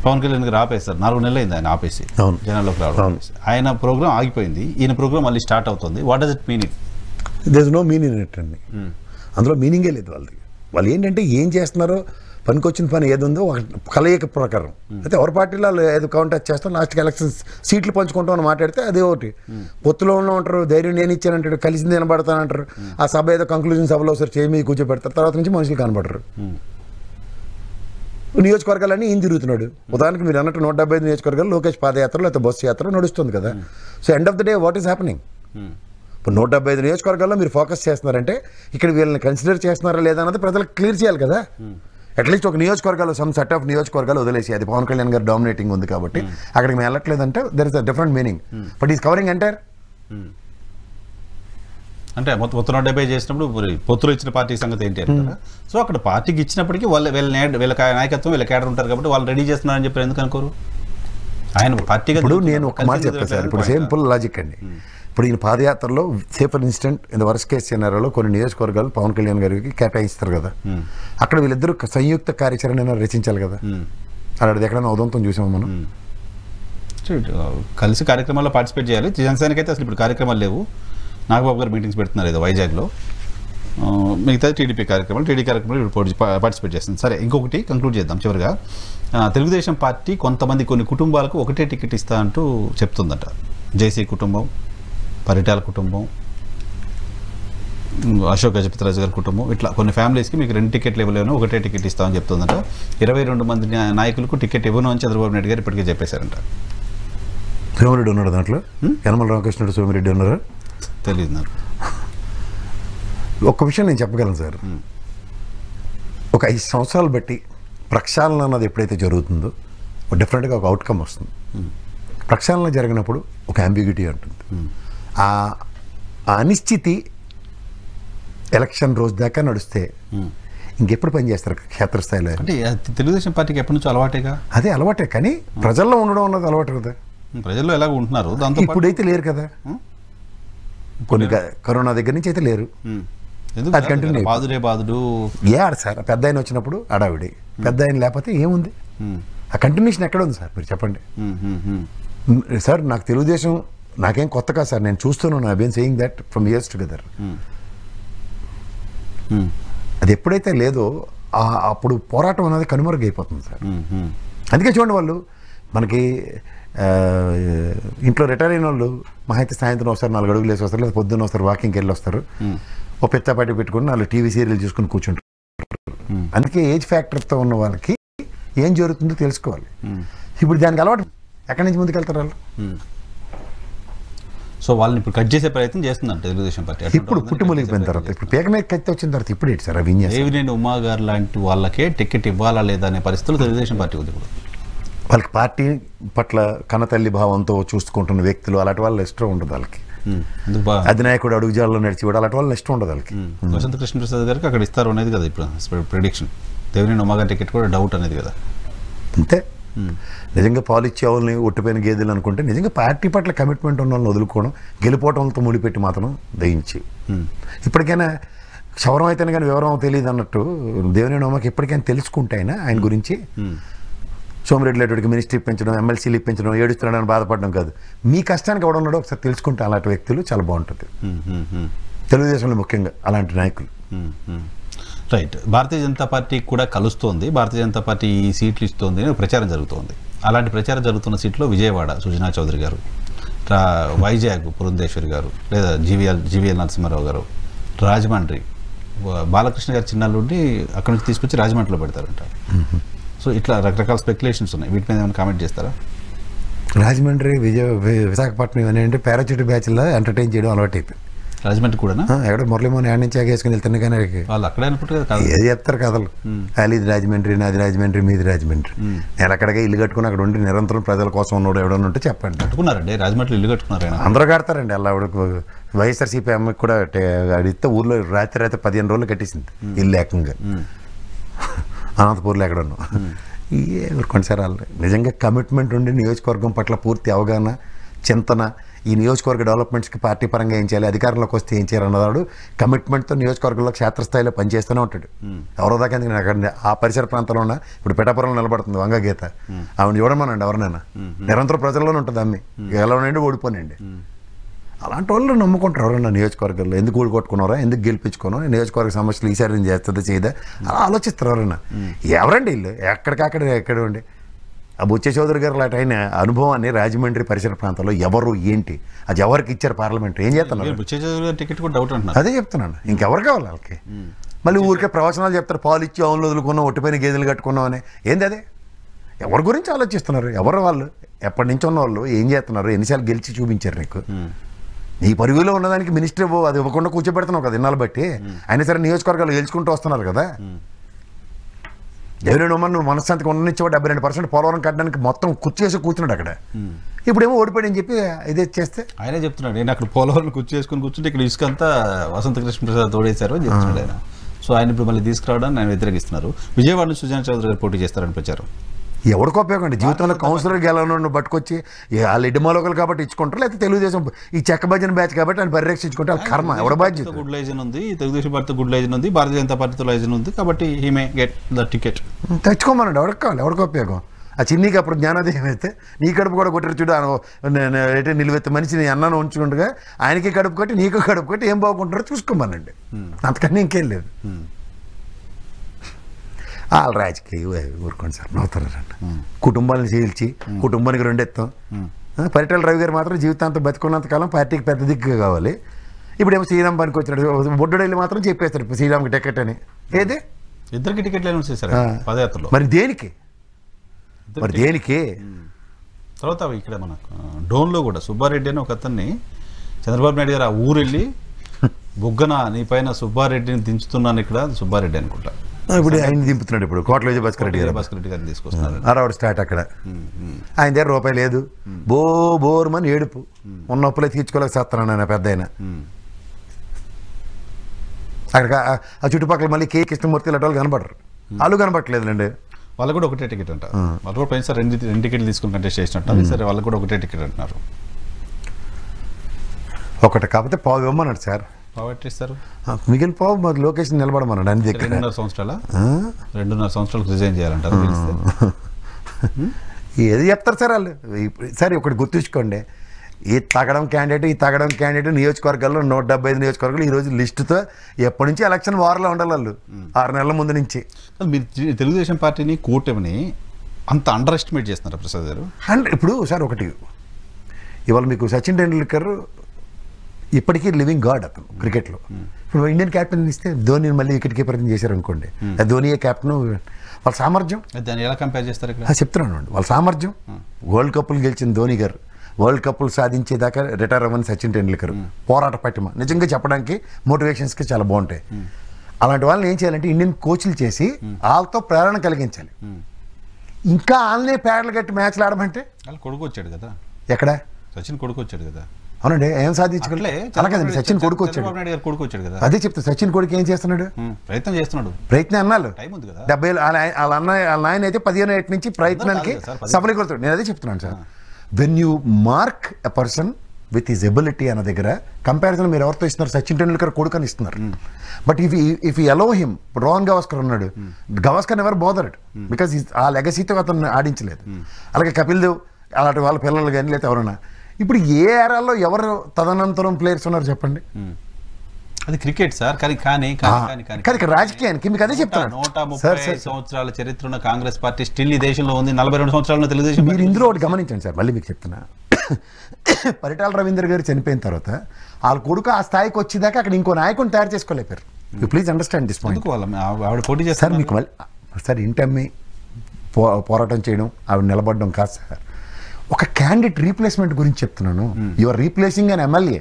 పవన్ కళ్యాణ్ గారు ఆపేస్తారు. 4 నెలలు అయింది ఆయన ఆపేసి జనాల్లోకి రావడం. ఆయన ప్రోగ్రామ్ ఆగిపోయింది, ఈయన ప్రోగ్రామ్ మళ్ళీ స్టార్ట్ అవుతుంది. What does it mean? There is no meaning in it అండి. అందులో మీనింగే లేదు వాళ్ళది. వాళ్ళు ఏంటంటే ఏం చేస్తున్నారో, పనికొచ్చిన పని ఏది ఉందో ఒక కలయిక ప్రకారం. అయితే ఎవరి పార్టీలో ఏదో కౌంటర్ చేస్తాం, లాస్ట్కి ఎలక్షన్స్ సీట్లు పంచుకుంటాం అని మాట్లాడితే అదే ఒకటి. పొత్తులో ఉంటారు, ధైర్యం నేను ఇచ్చానంటాడు, కలిసింది వినబడతానంటారు. ఆ సభ ఏదో కంక్లూజన్ సభలో ఒకసారి చేయి మీద కూర్చోబెడతారు, తర్వాత నుంచి మనుషులు కనబడరు. నియోజకవర్గాలన్నీ ఈయన తిరుగుతున్నాడు. ఉదాహరణకి మీరు అన్నట్టు 175 నియోజకవర్గాలు లోకేష్ పాదయాత్ర లేకపోతే బస్సు యాత్ర నడుస్తుంది కదా. So end of the day what is happening? ఇప్పుడు 175 నియోజకవర్గాల్లో మీరు ఫోకస్ చేస్తున్నారంటే ఇక్కడ వీళ్ళని కన్సిడర్ చేస్తున్నారా లేదా అన్నది ప్రజలకు క్లియర్ చేయాలి కదా. అట్లీస్ట్ ఒక నియోజకవర్గాలు, సమ్ సెట్ ఆఫ్ నియోజకవర్గాలు వదిలేసి, అది పవన్ కళ్యాణ్ గారు డామినేటింగ్ ఉంది కాబట్టి అక్కడికి మేము వెళ్ళట్లేదంటే there is a different meaning. But is covering entire. అంటే మొత్తం 170 చేసినప్పుడు పొత్తులు ఇచ్చిన పార్టీ సంగతి ఏంటి అంటారా? సో అక్కడ పార్టీకి ఇచ్చినప్పటికీ వీళ్ళ నాయకత్వం వీళ్ళ కేడర్ ఉంటారు కాబట్టి వాళ్ళు రెడీ చేస్తున్నారని చెప్పి ఎందుకు అనుకోరు? ఆయన పార్టీగా ఇప్పుడు నేను ఒక మాట చెప్తాను సార్, ఇప్పుడు సింపుల్ లాజిక్ అండి. ఇప్పుడు ఈయన పాదయాత్రలో say for instance in worst case సినారియోలో కొన్ని నియోజకవర్గాలు పవన్ కళ్యాణ్ గారికి కేటాయిస్తారు కదా, అక్కడ వీళ్ళిద్దరూ సంయుక్త కార్యాచరణ రచించాలి కదా. అలాంటిది ఎక్కడైనా ఉదంతం చూసాము మనం. కలిసి కార్యక్రమాల్లో పార్టిసిపేట్ చేయాలి. జనసేనకి అయితే అసలు ఇప్పుడు కార్యక్రమాలు లేవు. నాగబాబు గారు మీటింగ్స్ పెడుతున్నారు ఏదో వైజాగ్లో. మిగతా టీడీపీ కార్యక్రమాలు ఇప్పుడు పార్టిసిపేట్ చేస్తుంది. సరే, ఇంకొకటి కంక్లూడ్ చేద్దాం చివరిగా. తెలుగుదేశం పార్టీ కొంతమంది కొన్ని కుటుంబాలకు ఒకటే టికెట్ ఇస్తా అంటూ చెప్తుందట. జేసీ కుటుంబం, పరిటాల కుటుంబం, అశోక్ గజపతిరాజు గారి కుటుంబం, ఇట్లా కొన్ని ఫ్యామిలీస్కి మీకు 2 టికెట్లు ఇవ్వలేను, ఒకటే టికెట్ ఇస్తామని చెప్తుందట. 22 మంది నాయకులకు టికెట్ ఇవ్వను అని చంద్రబాబు నాయుడు గారు ఇప్పటికే చెప్పేశారంట. సోమిరెడ్డి ఉన్నాడు దాంట్లో, యనమల రామకృష్ణుడు సోమిరెడ్డి ఉన్నారు, తెలియదు నాకు. ఒక్క విషయం నేను చెప్పగలను సార్, ఒక 5 సంవత్సరాలు బట్టి ప్రక్షాళన అన్నది ఎప్పుడైతే జరుగుతుందో డెఫినెట్గా ఒక అవుట్కమ్ వస్తుంది. ప్రక్షాళన జరిగినప్పుడు ఒక అంబిగ్యూటీ ఉంటుంది. ఆ అనిశ్చితి ఎలక్షన్ రోజు దాకా నడిస్తే ఇంకెప్పుడు పనిచేస్తారు క్షేత్రస్థాయిలో? అంటే తెలుగుదేశం పార్టీకి ఎప్పటి నుంచో అలవాటేగా. అదే అలవాటే, కానీ ప్రజల్లో ఉండడం అన్నది అలవాటు కదా. ప్రజల్లో ఎలాగ ఉంటున్నారు, దాంతో ఇప్పుడైతే లేరు కదా. కొన్ని కరోనా దగ్గర నుంచి అయితే లేరు. అది కంటిన్యూ బాధుడు ఆడ సార్. పెద్ద ఆయన వచ్చినప్పుడు అడావిడి, పెద్ద ఆయన లేకపోతే ఏముంది? ఆ కంటిన్యూషన్ ఎక్కడ ఉంది సార్ మీరు చెప్పండి. సార్ నాకు తెలుగుదేశం నాకేం కొత్త కాదు సార్, నేను చూస్తున్నాను. I been saying that from years together. అది ఎప్పుడైతే లేదో అప్పుడు పోరాటం అనేది కనుమరుగైపోతుంది సార్. అందుకే చూడండి, వాళ్ళు మనకి ఇంట్లో రిటైర్ అయిన వాళ్ళు మహా అయితే సాయంత్రం వస్తారు, 4 అడుగులు వేసి వస్తారు, లేదా పొద్దున్న వస్తారు, వాకింగ్కి వెళ్ళి వస్తారు, ఓ పెద్దపాటి పెట్టుకుని 4 టీవీ సీరియల్ చూసుకుని కూర్చుంటారు. అందుకే ఏజ్ ఫ్యాక్టర్తో ఉన్న వాళ్ళకి ఏం జరుగుతుందో తెలుసుకోవాలి. ఇప్పుడు దానికి అలవాటు ఎక్కడి నుంచి ముందుకెళ్తారు వాళ్ళు? సో వాళ్ళని ఇప్పుడు కట్ చేసే ప్రయత్నం చేస్తుందంట తెలుగుదేశం పార్టీ. ఇప్పుడు పుట్టుమొలిగిపోయిన తర్వాత, ఇప్పుడు పేక మీద కత్తి వచ్చిన తర్వాత ఇప్పుడు ఏంటి సార్ ఆ విన్యాసం? దేవినేని ఉమా గారు లాంటి వాళ్ళకే టికెట్ ఇవ్వాలా లేదా అనే పరిస్థితులు తెలుగుదేశం పార్టీ ఉంది. ఇప్పుడు వాళ్ళకి పార్టీ పట్ల కన్నతల్లి భావంతో చూసుకుంటున్న వ్యక్తులు అలాంటి వాళ్ళు ఇష్టం ఉండదు వాళ్ళకి. అధినాయకుడు అడుగుజాల్లో నడిచి కూడా అలాంటి వాళ్ళు ఇష్టం ఉండదు వాళ్ళకి. వసంత కృష్ణప్రసాద్ గారికి అక్కడ ఇస్తారు అనేది కదా ఇప్పుడు ప్రిడిక్షన్. దేవినేని ఉమా గారి టికెట్ కూడా డౌట్ అనేది కదా. అంతే. నిజంగా పాలు ఇచ్చే వాళ్ళని ఒట్టిపోయిన గేదెలు అనుకుంటే నిజంగా పార్టీ పట్ల కమిట్మెంట్ ఉన్న వాళ్ళని వదులుకోవడం, గెలిపోవటంతో ముడిపెట్టి మాత్రం దయించి ఇప్పటికైనా క్షవరం అయితేనే కానీ వివరం తెలియదు అన్నట్టు దేవినేని ఉమాకి ఎప్పటికైనా తెలుసుకుంటే ఆయన గురించి సోమిరెడ్డి లాంటి మినిస్ట్రీ ఇప్పించడం, ఎమ్మెల్సీలు ఇప్పించడం, ఏడుస్తున్నాడని బాధపడడం కాదు. మీ కష్టానికి ఎవడున్నాడో ఒకసారి తెలుసుకుంటే అలాంటి వ్యక్తులు చాలా బాగుంటుంది. తెలుగుదేశంలో ముఖ్యంగా అలాంటి నాయకులు. రైట్. భారతీయ జనతా పార్టీ కూడా కలుస్తోంది, భారతీయ జనతా పార్టీ ఈ సీట్లు ఇస్తోంది అని ప్రచారం జరుగుతోంది. అలాంటి ప్రచారం జరుగుతున్న సీట్లో విజయవాడ సుజనా చౌదరి గారు, వైజాగ్ పురంధేశ్వరి గారు, లేదా జీవీఎల్ నరసింహారావు గారు, రాజమండ్రి బాలకృష్ణ గారి చిన్నాళ్ళుండి అక్కడి నుంచి తీసుకొచ్చి రాజమండ్రిలో పెడతారంట. సో ఇట్లా రకరకాల స్పెక్యులేషన్స్ ఉన్నాయి. వీటి మీద ఏమైనా కామెంట్ చేస్తారా? రాజమండ్రి, విశాఖపట్నం ఇవన్నీ అంటే పారాచూట్ బ్యాచ్లో ఎంటర్టైన్ చేయడం అలవాటు అయిపోయింది. రాజమండ్రి కూడా ఎక్కడ మురళీమోహన్ యాడ్ నుంచి ఆగేసుకుని వెళ్తున్నా కానీ వాళ్ళు అక్కడే అనుకుంటారు ఏది చెప్తారు కథలు. ఇది రాజమండ్రి, నాది రాజమండ్రి, మీది రాజమండ్రి. నేను అక్కడికే ఇల్లు కట్టుకుని అక్కడ ఉండి నిరంతరం ప్రజల కోసం ఉన్నాడు ఎవడన్నా ఉంటే చెప్పండి. కట్టుకున్నారండి రాజమండ్రి ఇల్లు కట్టుకున్నారు. అందరూ కడతారండి. అలా వైఎస్ఆర్సీపీ అమ్మకి కూడా అడిగితే ఊర్లో రాత్రి 15 రోజులు కట్టేసింది ఇల్లు ఏకంగా. అనంతపూర్లో ఎక్కడన్నా కొన్నిసారి వాళ్ళు నిజంగా కమిట్మెంట్ ఉండి నియోజకవర్గం పట్ల పూర్తి అవగాహన, చింతన, ఈ నియోజకవర్గ డెవలప్మెంట్స్కి పార్టీ పరంగా ఏం చేయాలి, అధికారంలోకి వస్తే ఏం చేయాలి అన్నదాడు కమిట్మెంట్తో నియోజకవర్గంలో క్షేత్రస్థాయిలో పనిచేస్తూనే ఉంటాడు. ఎవరో దాకా అక్కడ ఆ పరిసర ప్రాంతంలో ఉన్న ఇప్పుడు పిఠాపురంలో నిలబడుతుంది వంగగీత, ఆవిడ చూడమనండి ఎవరినైనా, నిరంతరం ప్రజల్లోనే ఉంటుంది అమ్మి, గెలవనండి ఓడిపోనండి. అలాంటి వాళ్ళు నమ్ముకుంటారు ఎవరన్నా నియోజకవర్గాల్లో. ఎందుకు ఓడికొట్టుకున్నారా, ఎందుకు గెలిపించుకున్నారో, నియోజకవర్గ సమస్యలు ఈసారి నేను చేస్తుందా చేయదా అలా ఆలోచిస్తారు ఎవరన్నా. ఎవరండి వీళ్ళు ఎక్కడ ఉండి ఆ బుచ్చే చౌదరి గారు లాంటి ఆయన అనుభవాన్ని రాజమండ్రి పరిసర ప్రాంతాల్లో ఎవరు ఏంటి, అది ఎవరికి ఇచ్చారు పార్లమెంట్, ఏం చేస్తున్నారు? బుచ్చే చౌదరి గారి టికెట్ కూడా డౌట్ అంటున్నారు. అదే చెప్తున్నాను, ఇంకెవరు కావాలి వాళ్ళకి? మళ్ళీ ఊరికే ప్రవచనాలు చెప్తారు, పాలు ఇచ్చి అవును వదులుకున్నాం, ఒట్టిపోయిన గేదెలు కట్టుకున్నాం అని. ఏంది అదే? ఎవరి గురించి ఆలోచిస్తున్నారు? ఎవరు వాళ్ళు? ఎప్పటి నుంచి ఉన్న వాళ్ళు ఏం చేస్తున్నారు? ఎన్నిసార్లు గెలిచి చూపించారు నీకు? నీ పరుగులో ఉన్నదానికి మినిస్టర్ అది ఇవ్వకుండా కూర్చోబెడుతున్నావు కదా ఇన్నాళ్ళు బట్టి. అయినా సరే నియోజకవర్గాలు గెలుచుకుంటూ వస్తున్నారు కదా. దేవినేని ఉమర్ నువ్వు మనశ్శాంతికి ఉండనిచ్చేవాడు 72% పోలవరం కట్టడానికి మొత్తం కుర్చేసి కూర్చున్నాడు అక్కడ. ఇప్పుడేమో ఓడిపోయాడని చెప్పి ఇదే చేస్తే ఆయనే చెప్తున్నాడు, నేను అక్కడ పోలవరం చేసుకుని కూర్చుంటే ఇక్కడ ఇసుక అంతా వసంత కృష్ణ ప్రసాద్ తోడేశారు అని చెప్తున్నాడు ఆయన. సో ఆయన ఇప్పుడు మళ్ళీ తీసుకురావడానికి ఆయన వ్యతిరేకిస్తున్నారు. విజయవాడ నుంచి సుజనా చౌదరి గారు పోటీ చేస్తారని ప్రచారం. ఎవరికో ఉపయోగం అండి, జీవితంలో కౌన్సిలర్ గెలవను పట్టుకొచ్చి వాళ్ళు ఎడ్డిమోలోకలు కాబట్టి ఇచ్చుకుంటారు, లేకపోతే తెలుగుదేశం ఈ చెక్క భజన బ్యాచ్ కాబట్టి ఆయన పరిరక్షించుకుంటే వాళ్ళ కర్మ, ఎవడ బాధ్యత. గుడ్ లైజన్ ఉంది, తెలుగుదేశం పార్టీ గుడ్ లైజన్ ఉంది, భారతీయ జనతా పార్టీతో లైజన్ ఉంది, కాబట్టి he may get the ticket. తెచ్చుకోమనండి, ఎవరికి కావాలి, ఎవరికో ఉపయోగం. ఆ చిన్నీకి అప్పుడు జ్ఞానోదయం అయితే నీ కడుపు కూడా కొట్టారు చూడు, అంటే నిలువెత్త మనిషి నీ అన్నాను ఉంచుకుంటుగా ఆయనకి కడుపు కొట్టి నీకు కడుపు కొట్టి ఏం బాగుంటారో చూసుకోమనండి, అంతకన్నా ఇంకేం లేదు. వాళ్ళ రాజకీయ ఊరుకోండి సార్, నవ్వుతారండి. కుటుంబాలను చీల్చి కుటుంబానికి రెండెత్తాం. పరిటాల రవి గారు మాత్రం జీవితాంతం బతికున్నంతకాలం పార్టీకి పెద్ద దిక్కు కావాలి. ఇప్పుడేమో శ్రీరామ్ పనికి వచ్చినాడు, బొడ్డోడెళ్ళి మాత్రం చెప్పేస్తాడు శ్రీరామ్కి టికెట్ అని. ఏది ఇద్దరికి టికెట్లు అనౌన్స్ చేశారు పదయాత్రలో. మరి దేనికి, మరి దేనికి? తర్వాత ఇక్కడ మన డోన్లో కూడా సుబ్బారెడ్డి అని ఒక అతన్ని చంద్రబాబు నాయుడు గారు ఆ ఊరు వెళ్ళి బుగ్గన నీ పైన సుబ్బారెడ్డిని దించుతున్నాను, ఇక్కడ సుబ్బారెడ్డి అనుకుంటా ఇప్పుడు ఆయన దింపుతున్నాడు. ఇప్పుడు కోట్ల విజయ భాస్కర్ రెడ్డి గారిని తీసుకొస్తున్నారు. అరవడు స్టార్ట్ అక్కడ ఆయన దగ్గర రూపాయి లేదు, బోరుమని ఏడుపు, ఉన్న అప్పులే తీర్చుకోలేక చేస్తున్నాను ఆయన పెద్ద ఆయన. అక్కడ ఆ చుట్టుపక్కల మళ్ళీ కే కృష్ణమూర్తి ఇలాంటి వాళ్ళు కనపడరు, వాళ్ళు కనపడట్లేదులేండి. వాళ్ళకు కూడా ఒకటే టికెట్ అంట, వాళ్ళు కూడా పోయిన సార్ రెండు టికెట్లు తీసుకుని కంటెస్ట్ చేసినట్టు. సరే వాళ్ళకు కూడా ఒకటే టికెట్ అంటున్నారు. ఒకటి కాకపోతే పావు ఇవ్వమన్నాడు సార్, ఇస్తారు మిగిలిన పావు మాకు లొకేషన్ నిలబడమన్నాడు అన్ని దగ్గర. 2.5 సంవత్సరాలకు రిజైన్ చేయాలంటారు. ఏది చెప్తారు సార్ వాళ్ళు. సరే ఒకటి గుర్తుంచుకోండి, ఈ తగడం క్యాండిడేట్ నియోజకవర్గాల్లో 175 నియోజకవర్గాలు ఈరోజు లిస్టుతో ఎప్పటి నుంచి ఎలక్షన్ వార్లో ఉండాలి వాళ్ళు, 6 నెలల ముందు నుంచి. మీరు తెలుగుదేశం పార్టీని కూటమిని అంత అండర్ ఎస్టిమేట్ చేస్తున్నారు ప్రసాద్ గారు. అండ్ ఇప్పుడు సార్ ఒకటి, ఇవాళ మీకు సచిన్ టెండూల్కర్ ఇప్పటికీ లివింగ్ గాడ్ అతను క్రికెట్లో. ఇప్పుడు ఇండియన్ క్యాప్టెన్ ఇస్తే ధోనిని మళ్ళీ వికెట్ కీపర్ చేశారు అనుకోండి, ధోనియే క్యాప్టెన్. వాళ్ళ సామర్థ్యం దాన్ని ఎలా కంపేర్ చేస్తారు చెప్తున్నాను అండి. వాళ్ళ సామర్థ్యం, వరల్డ్ కప్లు గెలిచిన ధోని గారు, వరల్డ్ కప్లు సాధించేదాకా రిటైర్ అవ్వని సచిన్ టెండూల్కర్, పోరాట పట్టిమ నిజంగా చెప్పడానికి మోటివేషన్స్కి చాలా బాగుంటాయి. అలాంటి వాళ్ళని ఏం చేయాలంటే ఇండియన్ కోచ్లు చేసి వాళ్ళతో ప్రేరణ కలిగించాలి. ఇంకా వాళ్ళనే పేడలు కట్టి మ్యాచ్లు ఆడమంటే వాళ్ళు కొడుకు వచ్చాడు కదా, ఎక్కడ సచిన్ కొడుకు వచ్చాడు కదా. అవునండి, ఏం సాధించగలే అలాగండి. సచిన్ కొడుకు వచ్చాడు, కొడుకు వచ్చాడు కదా. అదే చెప్తా, సచిన్ కొడుకు ఏం చేస్తున్నాడు, ప్రయత్నం చేస్తున్నాడు. ప్రయత్నం అన్నాళ్ళు 70 వాళ్ళ ఆయన అయితే 15 ఏటి నుంచి ప్రయత్నానికి సఫలీకృతాడు. నేను అదే చెప్తున్నాను sir. When you mark a person with his ability అన్న దగ్గర కంపారిజన్ మీరు ఎవరితో ఇస్తున్నారు, సచిన్ టెండూల్కర్ కొడుకు అని ఇస్తున్నారు. But if you allow him, Rohan Gavaskar ఉన్నాడు, గవాస్కర్ ఎవరు బోదర్డ్ బికాజ్ ఆ లెగసీతో అతను ఆడించలేదు. అలాగే కపిల్ దేవ్ అలాంటి వాళ్ళ పిల్లలు కానీ లేదా ఎవరైనా. ఇప్పుడు ఏ ఏరాల్లో ఎవరు తదనంతరం ప్లేయర్స్ ఉన్నారు చెప్పండి. అది క్రికెట్ సార్, కానీ రాజకీయానికి మీకు అదే చెప్తాను. 130 సంవత్సరాల చరిత్ర ఉన్న కాంగ్రెస్ పార్టీ స్టిల్ ఈ దేశంలో ఉంది. 42 సంవత్సరాల తెలుగుదేశం. మీరు ఇందులో ఒకటి గమనించండి సార్, మళ్ళీ మీకు చెప్తున్నా. పరిటాల రవీంద్ర గారు చనిపోయిన తర్వాత వాళ్ళ కొడుకు ఆ స్థాయికి వచ్చేదాకా అక్కడ ఇంకో నాయకుని తయారు చేసుకోలేపారు. You please understand this point. ఆవిడ పోటీ చేస్తారు సార్. మీకు మళ్ళీ సార్ ఇంటమ్మి పోరాటం చేయడం, ఆవిడ నిలబడడం కాదు సార్, ఒక క్యాండిడేట్ రీప్లేస్మెంట్ గురించి చెప్తున్నాను. You are replacing an MLA,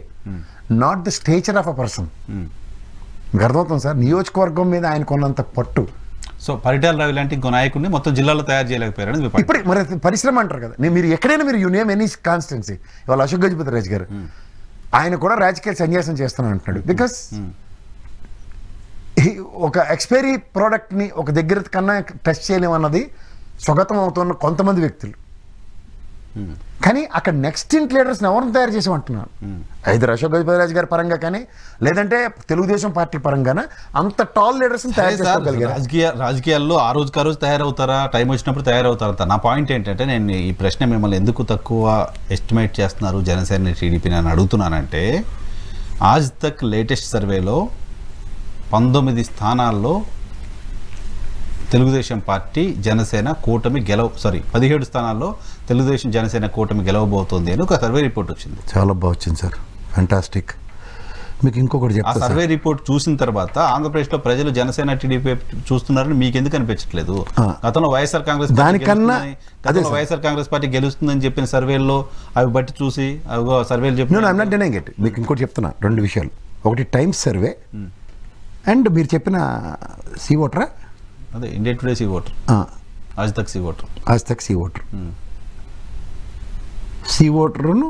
not the stature of a person. మీకు అర్థమవుతుంది సార్, నియోజకవర్గం మీద ఆయనకున్నంత పట్టు. సో పరిటాల రవి లాంటి ఇంకో నాయకుడిని మొత్తం జిల్లాలో తయారు చేయలేకపోయారు. ఇప్పుడు మరి పరిశ్రమ అంటారు కదా, మీరు ఎక్కడైనా మీరు యు నేమ్ ఎనీ కాన్స్టిట్యున్సీ. ఇవాళ అశోక్ గజపతి రాజు గారు ఆయన కూడా రాజకీయ సన్యాసం చేస్తున్నాను అంటున్నాడు. బికాస్ ఒక ఎక్స్పైరీ ప్రోడక్ట్ని ఒక దగ్గర కన్నా టెస్ట్ చేయలేమన్నది స్వగతం అవుతున్న కొంతమంది వ్యక్తులు. కానీ అక్కడ నెక్స్ట్ ఇన్ లీడర్స్ని ఎవరిని తయారు చేసామంటున్నాను. ఐదర్ అశోక్ గజపతిరాజు గారి పరంగా కానీ లేదంటే తెలుగుదేశం పార్టీ పరంగానే అంత టాల్ లీడర్స్ని తయారు చేసుకోగలిగారు. రాజకీయాల్లో ఆ రోజుకి ఆ రోజు తయారవుతారా, టైం వచ్చినప్పుడు తయారవుతారా? నా పాయింట్ ఏంటంటే, నేను ఈ ప్రశ్న మిమ్మల్ని ఎందుకు తక్కువ ఎస్టిమేట్ చేస్తున్నారు జనసేన టీడీపీ అని అడుగుతున్నానంటే, ఆజ్ తక్ లేటెస్ట్ సర్వేలో 19 స్థానాల్లో తెలుగుదేశం పార్టీ జనసేన కూటమి 17 స్థానాల్లో తెలుగుదేశం జనసేన కూటమి గెలవబోతోంది అని ఒక సర్వే రిపోర్ట్ వచ్చింది. చాలా బాగా వచ్చింది సార్, ఫ్యాంటాస్టిక్. మీకు ఇంకొకటి చెప్తా, ఆ సర్వే రిపోర్ట్ చూసిన తర్వాత ఆంధ్రప్రదేశ్లో ప్రజలు జనసేన టీడీపీ చూస్తున్నారని మీకు ఎందుకు అనిపించట్లేదు? గతంలో వైఎస్ఆర్ కాంగ్రెస్ పార్టీ గెలుస్తుందని చెప్పిన సర్వేల్లో అవి బట్టి చూసి సర్వేలు చెప్పి మీకు ఇంకోటి చెప్తున్నా, 2 విషయాలు. ఒకటి టైమ్స్ సర్వే అండ్ మీరు చెప్పిన సి ఓటరా అదే ఇండియా టుడే సి ఓటర్, ఆజ్ తక్ సి ఓటర్, ఆజ్ తక్ సి ఓటర్, సి ఓటర్ను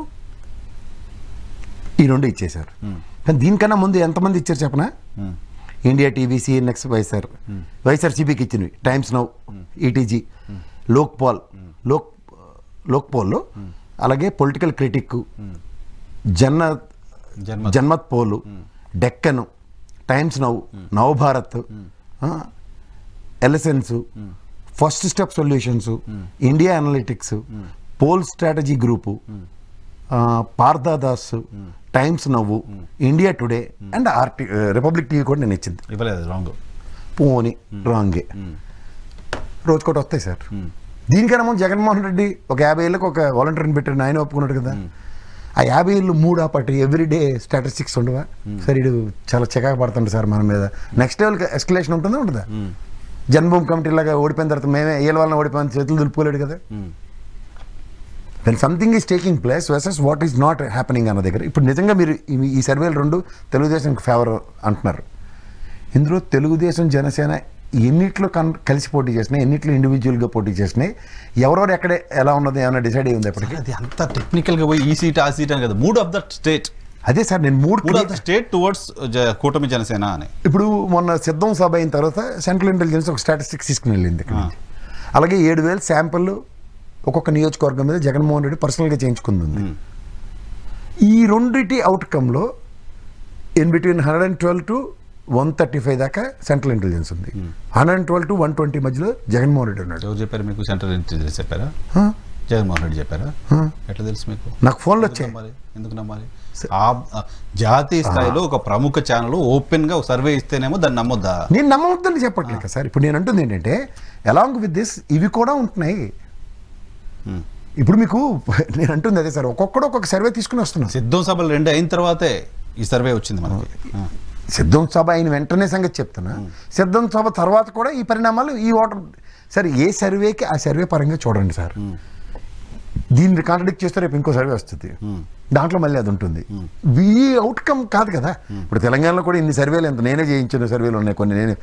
ఈ రెండు ఇచ్చేశారు. కానీ దీనికన్నా ముందు ఎంతమంది ఇచ్చారు చెప్పనా? ఇండియా టీవీ, సిఎన్ఎక్స్, వైఎస్ఆర్సీపీకి ఇచ్చినవి, టైమ్స్ నౌ, ఈటీజీ, లోక్పోల్, అలాగే political critic, Janmat poll, Deccan, Times Now, Navbharat, ఎలసెన్స్, First Step Solutions, India Analytics, Poll Strategy Group, Parthadas, Times Now, India Today and Republic TV కూడా నేను ఇచ్చింది. పోనీ రాంగే, రోజుకోటి వస్తాయి సార్. దీనికన్నా ముందు జగన్మోహన్ రెడ్డి ఒక 50 ఏళ్ళకి ఒక వాలంటీర్ని పెట్టారు, ఆయన ఒప్పుకున్నాడు కదా. ఆ 50 ఏళ్ళు 3 ఆపట్టి ఎవ్రీడే స్టాటిస్టిక్స్ ఉండవా సార్? ఇడు చాలా చికాకు పడుతుండే సార్ మన మీద. నెక్స్ట్ లెవెల్కి ఎస్కలేషన్ ఉంటుందా ఉంటుందా? జన్మభూమి కమిటీ లాగా ఓడిపోయిన తర్వాత మేమే ఏళ్ళ వాళ్ళని ఓడిపోయిన చేతులు దులుపుకోలేడు కదా. When something is taking place versus what is not happening అన్న దగ్గర ఇప్పుడు నిజంగా మీరు ఈ సర్వేలు రెండు తెలుగుదేశంకి ఫేవర్ అంటున్నారు. ఇందులో తెలుగుదేశం, జనసేన ఎన్నిట్లో కలిసి పోటీ చేసినాయి, ఎన్నిట్లో ఇండివిజువల్గా పోటీ చేసినాయి, ఎవరెవరు ఎక్కడ ఎలా ఉన్నది ఏమైనా డిసైడ్ అయ్యి ఉంది ఎప్పటికీ? అది అంత టెక్నికల్గా పోయి ఈ సీట్ ఆ సీట్ అని కదా, మూడ్ ఆఫ్ ద స్టేట్. అదే సార్, నేను mood of the state towards కూటమి జనసేన అని. ఇప్పుడు మొన్న సిద్ధం సభ అయిన తర్వాత సెంట్రల్ ఇంటెలిజెన్స్ ఒక స్టాటిస్టిక్స్ తీసుకుని వెళ్ళింది ఇక్కడ నుంచి. అలాగే 7,000 శాంపుల్ ఒక్కొక్క నియోజకవర్గం మీద జగన్మోహన్ రెడ్డి పర్సనల్గా చేయించుకుంది. ఈ రెండింటి అవుట్కమ్లో ఇన్ బిట్వీన్ 112 to 135 దాకా సెంట్రల్ ఇంటెలిజెన్స్ ఉంది. 112 to 120 మధ్యలో జగన్మోహన్ రెడ్డి ఉన్నాడు. ఎవరు చెప్పారు మీకు? సెంట్రల్ ఇంటెలిజెన్స్ చెప్పారా? జగన్మోహన్ రెడ్డి చెప్పారా? ఎట్లా తెలుసు మీకు? నాకు ఫోన్లు వచ్చాయి. ఎందుకు నమ్మాలి? జాతీయ స్థాయిలో ఒక ప్రముఖ ఛానల్ ఓపెన్ గా సర్వే ఇస్తేనేమో దాన్ని నమ్మొద్దా? నేను నమ్మవద్దని చెప్పట్లేదు సార్. ఇప్పుడు నేను అంటుంది ఏంటంటే అలాంగ్ విత్ దిస్ ఇవి కూడా ఉంటున్నాయి. ఇప్పుడు మీకు నేను అంటుంది అదే సార్, ఒక్కొక్కడు ఒక్కొక్క సర్వే తీసుకుని వస్తున్నాం. సిద్ధం సభలు 2 అయిన తర్వాతే ఈ సర్వే వచ్చింది మనకి. సిద్ధం సభ అయిన వెంటనే సంగతి చెప్తున్నా. సిద్ధం సభ తర్వాత కూడా ఈ పరిణామాలు ఈ ఓటర్ సార్ ఏ సర్వేకి ఆ సర్వే పరంగా చూడండి సార్. దీన్ని కాంట్రడిక్ట్ చేస్తే రేపు ఇంకో సర్వే వస్తుంది, దాంట్లో మళ్ళీ అది ఉంటుంది. ఈ అవుట్కమ్ కాదు కదా. ఇప్పుడు తెలంగాణలో కూడా ఇన్ని సర్వేలు ఎంత నేనే చేయించిన సర్వేలు ఉన్నాయి, కొన్ని నేను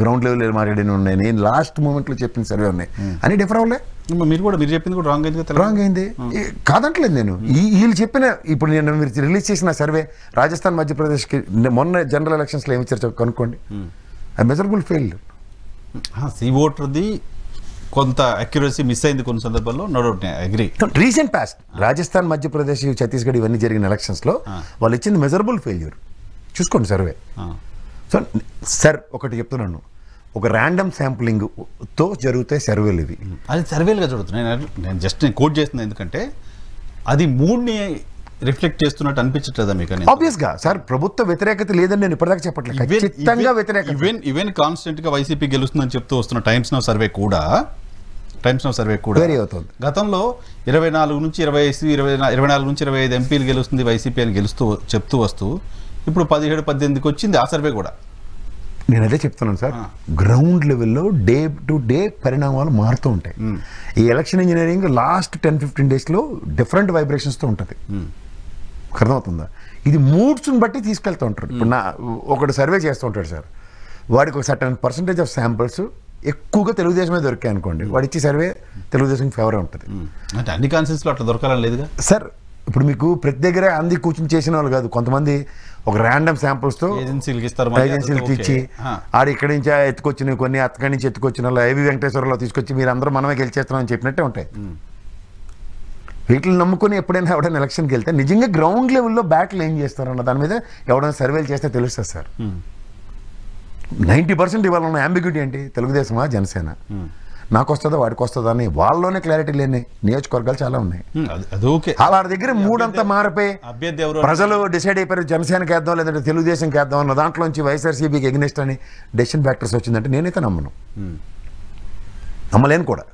గ్రౌండ్ లెవెల్ మాట్లాడిన ఉన్నాయి, నేను లాస్ట్ మూమెంట్లో చెప్పిన సర్వే ఉన్నాయి, అని డిఫర్ అవ్వలే. మీరు చెప్పింది కూడా రాంగ్ అయింది. రాంగ్ అయింది కాదంటలేదు నేను. వీళ్ళు చెప్పిన ఇప్పుడు నేను మీరు రిలీజ్ చేసిన సర్వే రాజస్థాన్, మధ్యప్రదేశ్కి మొన్న జనరల్ ఎలక్షన్స్లో ఏమి ఇచ్చారు కనుక్కోండి. I measurable failed. సి ఓటర్ది కొంత అక్యురసీ మిస్ అయింది కొన్ని సందర్భాల్లో, no doubt, agree. Recent past Rajasthan, Madhya Pradesh, Chhattisgarh ఇవన్నీ జరిగిన ఎలక్షన్స్లో వాళ్ళు ఇచ్చింది మెజరబుల్ ఫెయిల్యూర్. చూసుకోండి సర్వే. సో సార్ ఒకటి చెప్తున్నాను, ఒక ర్యాండమ్ శాంప్లింగ్తో జరుగుతాయి సర్వేలు ఇవి. అది సర్వేలుగా జరుగుతున్నాయి. నేను జస్ట్ కోట్ చేస్తున్నాను ఎందుకంటే అది మూడ్ని రిఫ్లెక్ట్ చేస్తున్నట్టు అనిపించట్లేదా మీకు? ఆబ్వియస్గా సార్ ప్రభుత్వ వ్యతిరేకత లేదని నేను ఇప్పటిదాకా చెప్పట్లేదు. ఖచ్చితంగా వ్యతిరేకత. ఈవెన్ కాన్స్టెంట్ గా వైసీపీ గెలుస్తుందని చెప్తూ వస్తున్న టైమ్స్ నౌ సర్వే కూడా వేరీ అవుతుంది. గతంలో 24 నుంచి 25 ఎంపీలు గెలుస్తుంది వైసీపీ అని చెప్తూ వస్తూ ఇప్పుడు 17-18కి వచ్చింది ఆ సర్వే కూడా. నేను అదే చెప్తున్నాను సార్, గ్రౌండ్ లెవెల్లో డే టు డే పరిణామాలు మారుతూ ఉంటాయి. ఈ ఎలక్షన్ ఇంజనీరింగ్ లాస్ట్ 10-15 డేస్లో డిఫరెంట్ వైబ్రేషన్స్తో ఉంటుంది. అర్థమవుతుందా? ఇది మూడ్స్ని బట్టి తీసుకెళ్తూ ఉంటారు. ఇప్పుడు ఒకటి సర్వే చేస్తూ ఉంటాడు సార్, వాడికి ఒక సర్టన్ పర్సంటేజ్ ఆఫ్ శాంపిల్స్ ఎక్కువగా తెలుగుదేశమే దొరికాయి అనుకోండి, వాడు ఇచ్చే సర్వే తెలుగుదేశం ఫేవర్ ఉంటుంది. అంటే అన్ని కాన్సెన్స్లో అట్లా దొరకాలని లేదుగా సార్. ఇప్పుడు మీకు ప్రతి దగ్గర అంది కూర్చొని చేసిన వాళ్ళు కాదు, కొంతమంది ఒక ర్యాండమ్ శాంపుల్స్తో ఏజెన్సీలకి ఇచ్చి ఆడ ఇక్కడి నుంచి ఎత్తుకొచ్చినవి, కొన్ని అక్కడి నుంచి ఎత్తుకొచ్చిన వాళ్ళు ఐవి వెంకటేశ్వరరావు తీసుకొచ్చి మీరు అందరూ మనమే గెలిచేస్తున్నామని చెప్పినట్టే ఉంటాయి. వీటిని నమ్ముకొని ఎప్పుడైనా ఎవడైనా ఎలక్షన్కి వెళ్తే నిజంగా గ్రౌండ్ లెవెల్లో బ్యాట్లు ఏం చేస్తారన్న దాని మీద ఎవడైనా సర్వేలు చేస్తే తెలుస్తుంది సార్. 90% ఇవాళ ఉన్న అంబిగ్యూటీ ఏంటి? తెలుగుదేశమా, జనసేన, నాకు వస్తుందా వాడికి వస్తుందా అని వాళ్ళలోనే క్లారిటీ లేని నియోజకవర్గాలు చాలా ఉన్నాయి. వాళ్ళ దగ్గర మూడంతా మారిపోయి ప్రజలు డిసైడ్ అయిపోయారు జనసేనకి వేద్దాం లేదంటే తెలుగుదేశంకి వేద్దాం అన్న దాంట్లోంచి వైఎస్ఆర్సీపీకి ఎగ్నెస్ట్ అని డెసిషన్ ఫ్యాక్టర్స్ వచ్చిందంటే నేనైతే నమ్మలేను కూడా.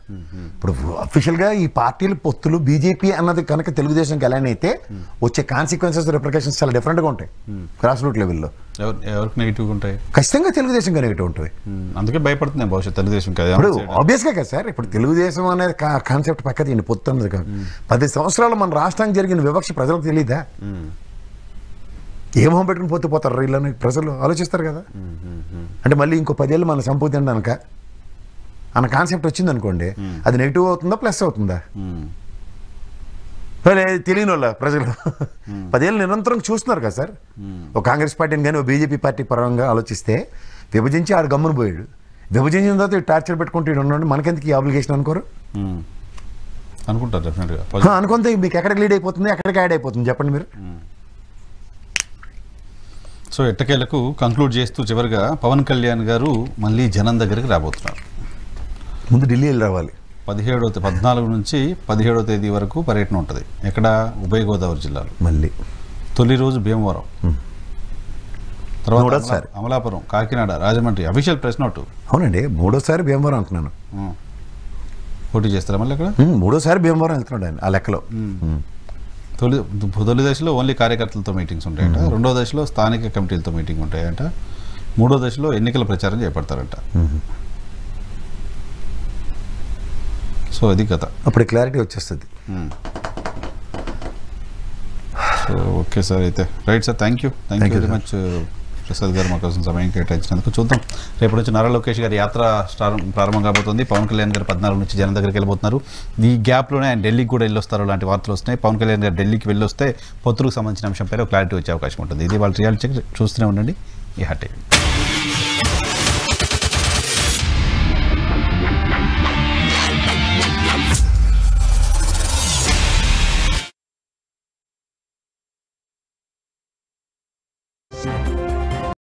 ఇప్పుడు అఫీషియల్గా ఈ పార్టీలు పొత్తులు బీజేపీ అన్నది కనుక తెలుగుదేశంకి ఎలా అయితే వచ్చే కాన్సిక్వెన్సెస్, రిప్రికేషన్స్ చాలా డిఫరెంట్గా ఉంటాయి. గ్రాస్ రూట్ లెవెల్లో ఎవరికి నెగిటివ్గా ఉంటాయి? ఖచ్చితంగా తెలుగుదేశంగా నెగిటివ్ ఉంటుంది. అందుకే భయపడుతుంది భవిష్యత్ తెలుగుదేశం. ఇప్పుడు ఆబ్వియస్గా కదా సార్, ఇప్పుడు తెలుగుదేశం అనేది కాన్సెప్ట్ పక్క దీన్ని పొత్తు అన్నది కాదు. 10 సంవత్సరాలు మన రాష్ట్రానికి జరిగిన వివక్ష ప్రజలకు తెలియదా? ఏమో పెట్టుకుని పోతారు వీళ్ళని ప్రజలు ఆలోచిస్తారు కదా. అంటే మళ్ళీ ఇంకో 10 ఏళ్ళు మన సంపూర్తి అనక అన్న కాన్సెప్ట్ వచ్చింది అనుకోండి, అది నెగిటివ్ అవుతుందా ప్లస్ అవుతుందా? సరే తెలియని వాళ్ళ ప్రజలు 10 ఏళ్ళు నిరంతరం చూస్తున్నారు కదా సార్. ఒక కాంగ్రెస్ పార్టీని కానీ ఒక బీజేపీ పార్టీ పరంగా ఆలోచిస్తే విభజించి ఆడు గమ్మున పోయాడు. విభజించిన తర్వాత టార్చర్ పెట్టుకుంటూ ఉన్నాడు, మనకెందుకు ఈ అప్లికేషన్ అనుకోరు? అనుకుంటారు డెఫినెట్గా. అనుకుంటే మీకు ఎక్కడికి లీడ్ అయిపోతుంది, ఎక్కడికి యాడ్ అయిపోతుంది చెప్పండి మీరు. సో ఎట్టకేలకు కంక్లూడ్ చేస్తూ చివరిగా పవన్ కళ్యాణ్ గారు మళ్ళీ జనం దగ్గరికి రాబోతున్నారు. ముందు ఢిల్లీ వెళ్ళి రావాలి. 14 నుంచి 17వ తేదీ వరకు పర్యటన ఉంటుంది. ఎక్కడ? ఉభయ గోదావరి జిల్లాలో. మళ్ళీ తొలి రోజు భీమవరం, తర్వాత మూడోసారి Amalapuram, Kakinada, Rajahmundry. Official press note. అవునండి, 3వ భీమవరం అంటున్నాను. పోటీ చేస్తారా మళ్ళీ అక్కడ? 3వ భీమవరం వెళ్తున్నాడు ఆయన ఆ లెక్కలో. తొలి దశలో ఓన్లీ కార్యకర్తలతో మీటింగ్స్ ఉంటాయంట, 2వ దశలో స్థానిక కమిటీలతో మీటింగ్ ఉంటాయంట, 3వ దశలో ఎన్నికల ప్రచారం చేపడతారంట. సో అది కథ. అప్పుడు క్లారిటీ వచ్చేస్తుంది. సో ఓకే సార్, అయితే right sir, thank you very much Prasad గారు మా కోసం సమయం కేటాయించినందుకు. చూద్దాం, రేపటి నుంచి నారా లోకేష్ గారి యాత్ర ప్రారంభం కాబోతుంది. పవన్ కళ్యాణ్ గారు 14 నుంచి జనం దగ్గరికి వెళ్ళిపోతున్నారు. ఈ గ్యాప్లోనే ఆయన ఢిల్లీకి కూడా వెళ్ళొస్తారు లాంటి వార్తలు వస్తున్నాయి. పవన్ కళ్యాణ్ గారు ఢిల్లీకి వెళ్ళొస్తే పొత్తులకు సంబంధించిన అంశంపై క్లారిటీ వచ్చే అవకాశం ఉంటుంది. ఇది వాళ్ళ రియాలిటీ చెక్. చూస్తూనే ఉండండి ఈ హాట్ టీవీ.